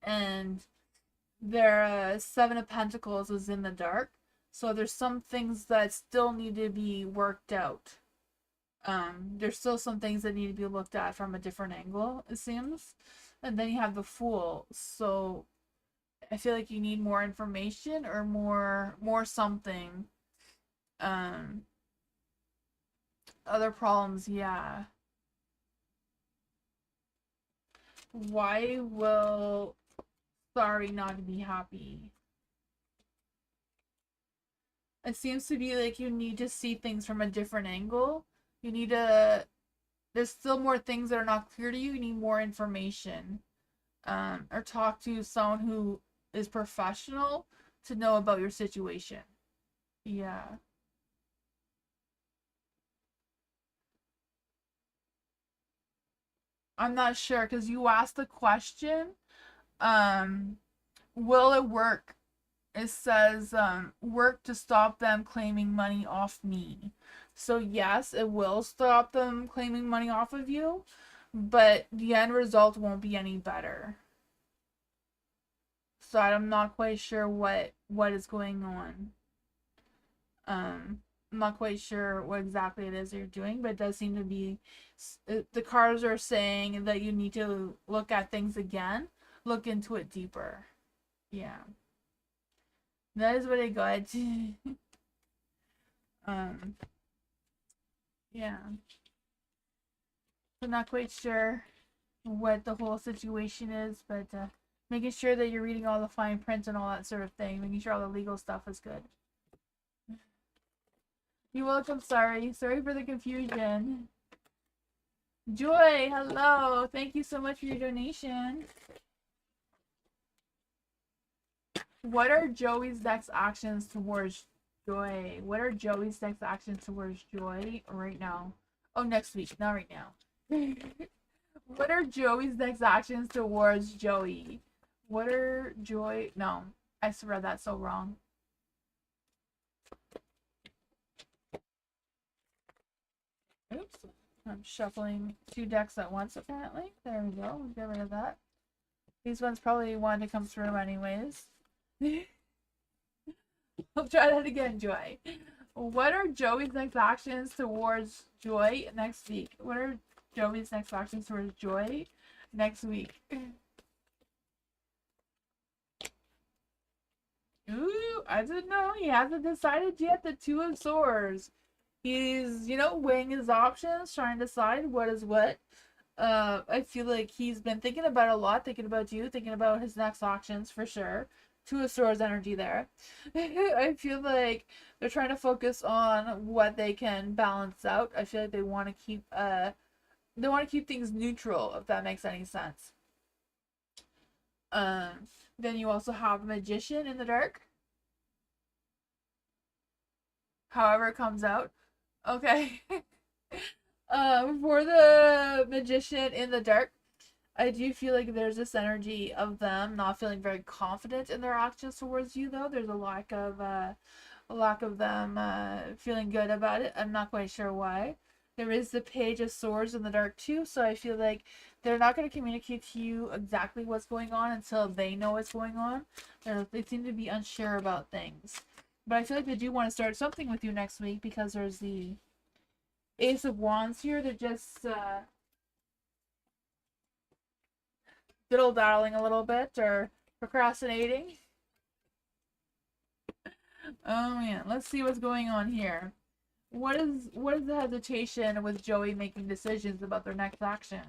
and their Seven of Pentacles is in the dark. So there's some things that still need to be worked out. There's still some things that need to be looked at from a different angle, it seems. And then you have the Fool. So I feel like you need more information or more something. Other problems, yeah. Why will Sorry not be happy? It seems to be like you need to see things from a different angle. You need to, there's still more things that are not clear to you. You need more information. Or talk to someone who is professional to know about your situation. Yeah. I'm not sure because you asked the question, will it work? It says, work to stop them claiming money off me. So yes, it will stop them claiming money off of you, but the end result won't be any better. So I'm not quite sure what is going on. I'm not quite sure what exactly it is you're doing, but it does seem to be, the cards are saying that you need to look at things again, look into it deeper. Yeah. That is what I got. Yeah. I'm not quite sure what the whole situation is, but making sure that you're reading all the fine print and all that sort of thing, making sure all the legal stuff is good. You're welcome, sorry. Sorry for the confusion. Joy, hello. Thank you so much for your donation. What are Joey's next actions towards Joy? What are Joey's next actions towards Joy right now? Oh, next week, not right now. What are Joey's next actions towards Joey? What are Joy... No, I read that so wrong. Oops. I'm shuffling 2 decks at once, apparently. There we go. We'll get rid of that. These ones probably wanted to come through anyways. I'll try that again, Joy. What are Joey's next actions towards Joy next week? What are Joey's next actions towards Joy next week? Ooh, I don't know. He hasn't decided yet. The Two of Swords. He's, weighing his options, trying to decide what is what. I feel like he's been thinking about a lot, thinking about you, thinking about his next options for sure. Two of Swords energy there. I feel like they're trying to focus on what they can balance out. I feel like they want to keep things neutral, if that makes any sense. Um, then you also have the Magician in the dark. However it comes out. Okay. For the Magician in the dark, I do feel like there's this energy of them not feeling very confident in their actions towards you, though. There's a lack of them feeling good about it. I'm not quite sure why. There is the Page of Swords in the dark too, so I feel like they're not going to communicate to you exactly what's going on until they know what's going on. They seem to be unsure about things. But I feel like they do want to start something with you next week because there's the Ace of Wands here. They're just diddle-daddling a little bit or procrastinating. Oh man, let's see what's going on here. What is the hesitation with Joey making decisions about their next action?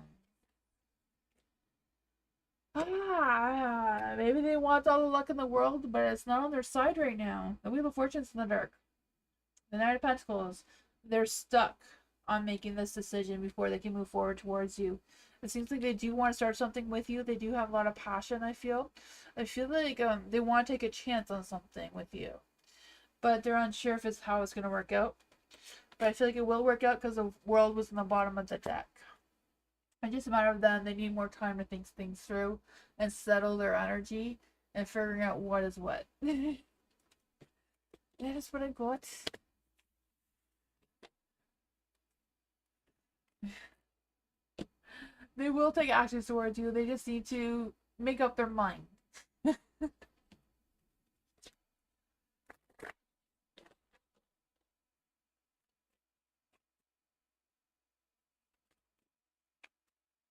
Maybe they want all the luck in the world, but it's not on their side right now. The Wheel of Fortune's in the dark. The Knight of Pentacles. They're stuck on making this decision before they can move forward towards you. It seems like they do want to start something with you. They do have a lot of passion, I feel. I feel like they want to take a chance on something with you. But they're unsure if it's how it's going to work out. But I feel like it will work out because the World was in the bottom of the deck. It's just a matter of them. They need more time to think things through and settle their energy and figuring out what is what. That is what I got. They will take actions towards you. They just need to make up their mind.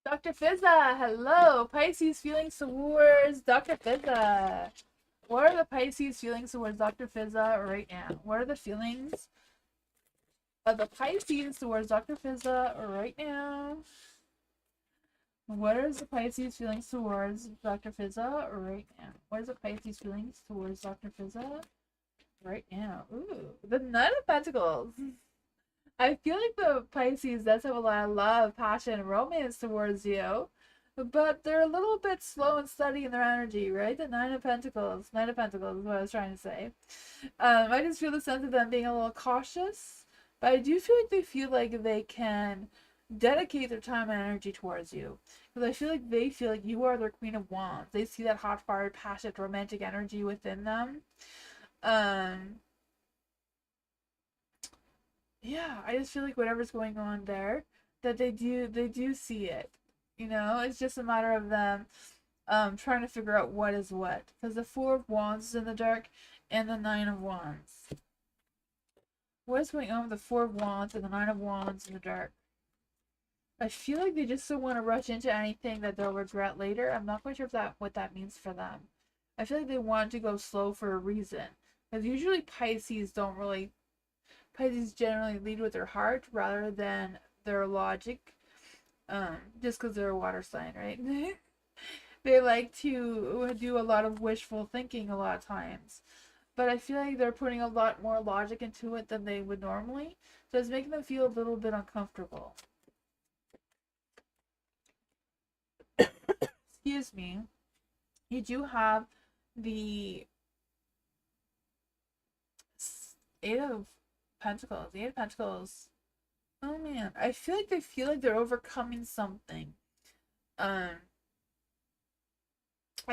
Dr. Fizza, hello. Pisces feelings towards Dr. Fizza. What are the Pisces feelings towards Dr. Fizza right now? What are the feelings of the Pisces towards Dr. Fizza right now? What is the Pisces feelings towards Dr. Fizza right now? What is the Pisces feelings towards Dr. Fizza right now? Ooh, the Knight of Pentacles. I feel like the Pisces does have a lot of love, passion, romance towards you, but they're a little bit slow and steady in their energy, right? The Nine of Pentacles. Nine of Pentacles is what I was trying to say. I just feel the sense of them being a little cautious, but I do feel like they feel like they can dedicate their time and energy towards you. Because I feel like they feel like you are their Queen of Wands. They see that hot-fired, passionate, romantic energy within them. Yeah, I just feel like whatever's going on there, that they do see it. It's just a matter of them trying to figure out what is what. Because the Four of Wands is in the dark and the Nine of Wands. What is going on with the Four of Wands and the Nine of Wands in the dark? I feel like they just don't want to rush into anything that they'll regret later. I'm not quite sure what that means for them. I feel like they want to go slow for a reason. Because usually Pisces generally lead with their heart rather than their logic. Just because they're a water sign, right? They like to do a lot of wishful thinking a lot of times. But I feel like they're putting a lot more logic into it than they would normally. So it's making them feel a little bit uncomfortable. Excuse me. You do have the Eight of Pentacles. The Eight of Pentacles. Oh man, I feel like they feel like they're overcoming something. I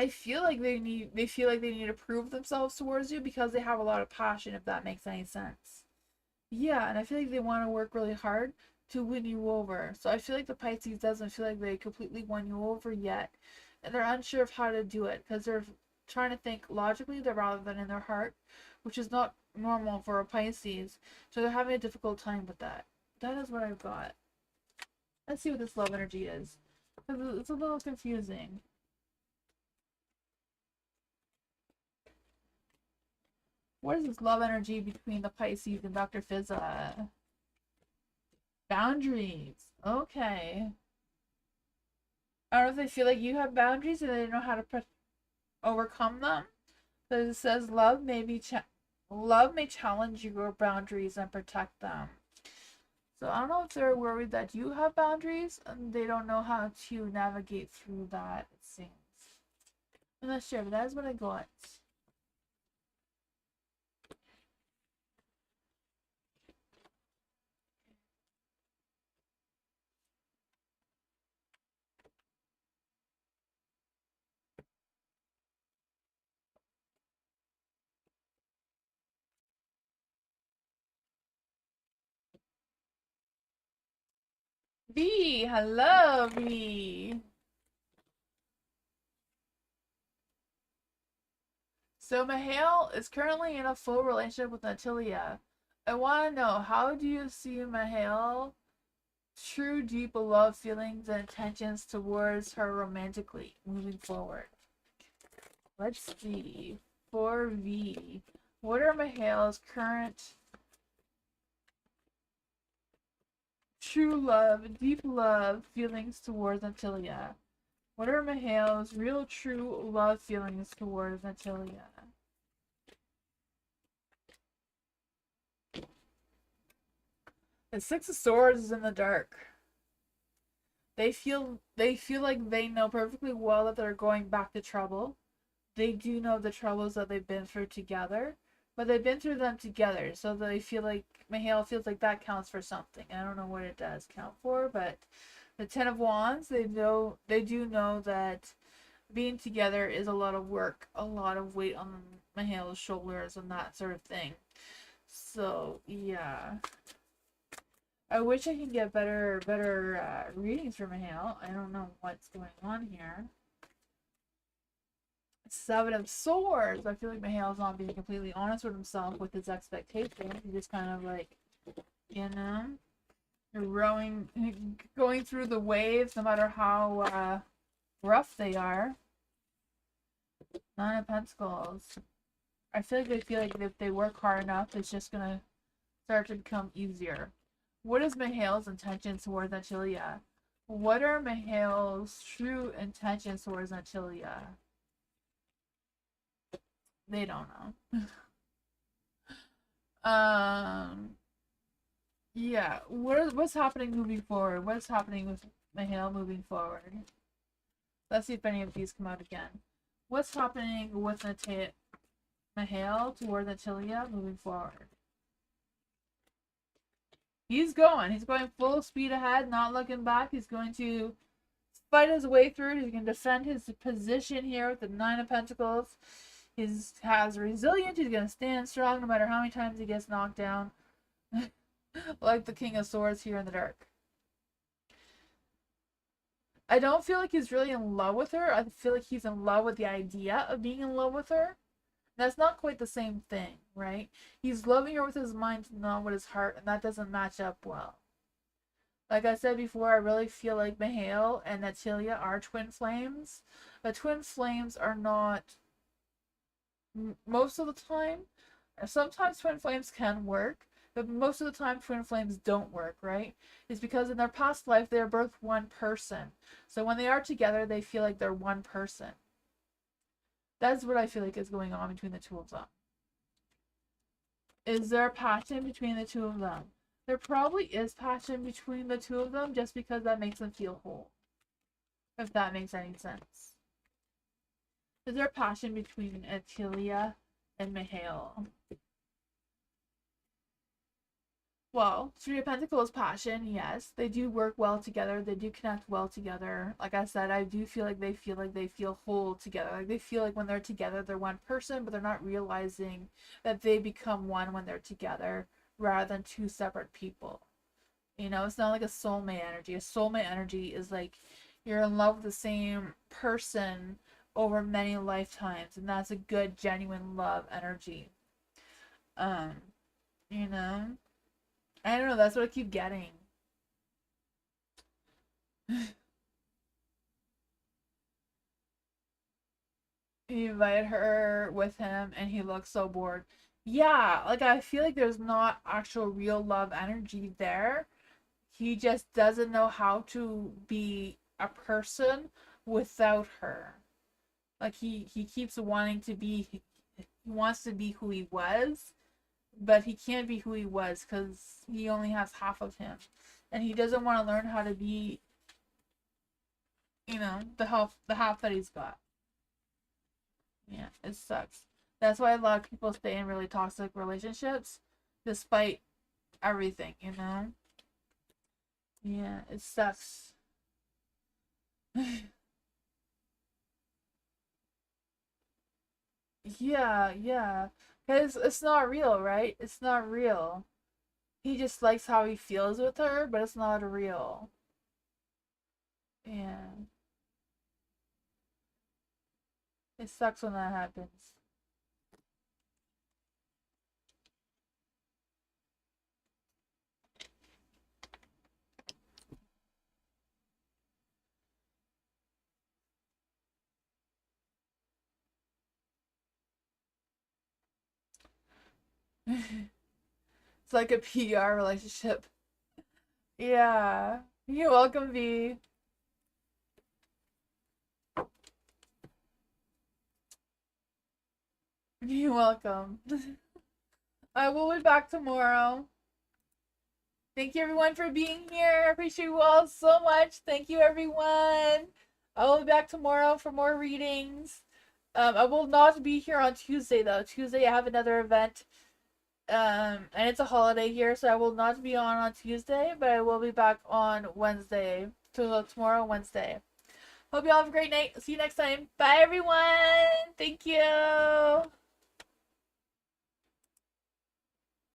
feel like they feel like they need to prove themselves towards you because they have a lot of passion, if that makes any sense. Yeah, and I feel like they want to work really hard to win you over. So I feel like the Pisces doesn't feel like they completely won you over yet. And they're unsure of how to do it because they're trying to think logically rather than in their heart, which is not normal for a Pisces. So they're having a difficult time with that. That is what I've got. Let's see what this love energy is. It's a little confusing. What is this love energy between the Pisces and Dr. Fizza? Boundaries. Okay. I don't know if they feel like you have boundaries and they don't know how to overcome them. But it says love may challenge your boundaries and protect them. So I don't know if they're worried that you have boundaries and they don't know how to navigate through that, it seems. I'm not sure, but that is what I got. V, hello V. So Mahale is currently in a full relationship with Natalia. I want to know, how do you see Mahale true deep love feelings and intentions towards her romantically moving forward? Let's see. For V, what are Mahale's current true love, deep love feelings towards Natalia? What are Mahale's real true love feelings towards Natalia? The Six of Swords is in the dark. They feel like they know perfectly well that they're going back to trouble. They do know the troubles that they've been through together, but they've been through them together, so they feel like Mahale feels like that counts for something. I don't know what it does count for, but the Ten of Wands, they do know that being together is a lot of work, a lot of weight on Mahale's shoulders and that sort of thing. So yeah. I wish I could get better readings for Mahale. I don't know what's going on here. Seven of Swords. I feel like Mahale's not being completely honest with himself with his expectations. He's just kind of like, you know, going through the waves no matter how rough they are. Nine of Pentacles. I feel like if they work hard enough, it's just gonna start to become easier. What is Mahale's intentions towards Natalia? What are Mahale's true intentions towards Natalia? They don't know. Yeah. What's happening moving forward? What's happening with Mahale moving forward? Let's see if any of these come out again. What's happening with Mahale towards Natalia moving forward? He's going full speed ahead, not looking back. He's going to fight his way through. He's going to defend his position here with the Nine of Pentacles. He has resilience. He's going to stand strong no matter how many times he gets knocked down. Like the King of Swords here in the dark. I don't feel like he's really in love with her. I feel like he's in love with the idea of being in love with her. That's not quite the same thing, right? He's loving her with his mind, not with his heart, and that doesn't match up well. Like I said before, I really feel like Mahale and Natalia are twin flames. But twin flames are not, most of the time, sometimes twin flames can work, but most of the time twin flames don't work, right? It's because in their past life, they're both one person. So when they are together, they feel like they're one person. That's what I feel like is going on between the two of them. Is there passion between the two of them? There probably is passion between the two of them just because that makes them feel whole. If that makes any sense. Is there passion between Natalia and Mahale? Well, Three of Pentacles passion, yes. They do work well together. They do connect well together. Like I said, I do feel like they feel whole together. Like they feel like when they're together, they're one person, but they're not realizing that they become one when they're together rather than two separate people. You know, it's not like a soulmate energy. A soulmate energy is like you're in love with the same person over many lifetimes, and that's a good, genuine love energy. You know? I don't know, that's what I keep getting. He invited her with him and he looks so bored. Yeah, like I feel like there's not actual real love energy there. He just doesn't know how to be a person without her. Like he keeps wanting to be, he wants to be who he was, but he can't be who he was because he only has half of him, and he doesn't want to learn how to be, the half that he's got. Yeah, it sucks. That's why a lot of people stay in really toxic relationships, despite everything. Yeah, it sucks. Yeah, yeah. Because it's not real, right? It's not real. He just likes how he feels with her, but it's not real. Yeah. It sucks when that happens. It's like a PR relationship. Yeah. You're welcome, V. You're welcome. I will be back tomorrow. Thank you everyone for being here. I appreciate you all so much. Thank you everyone. I will be back tomorrow for more readings. I will not be here on Tuesday though. Tuesday I have another event. And it's a holiday here, so I will not be on Tuesday, but I will be back on Wednesday. So tomorrow, Wednesday. Hope you all have a great night. See you next time. Bye everyone. Thank you.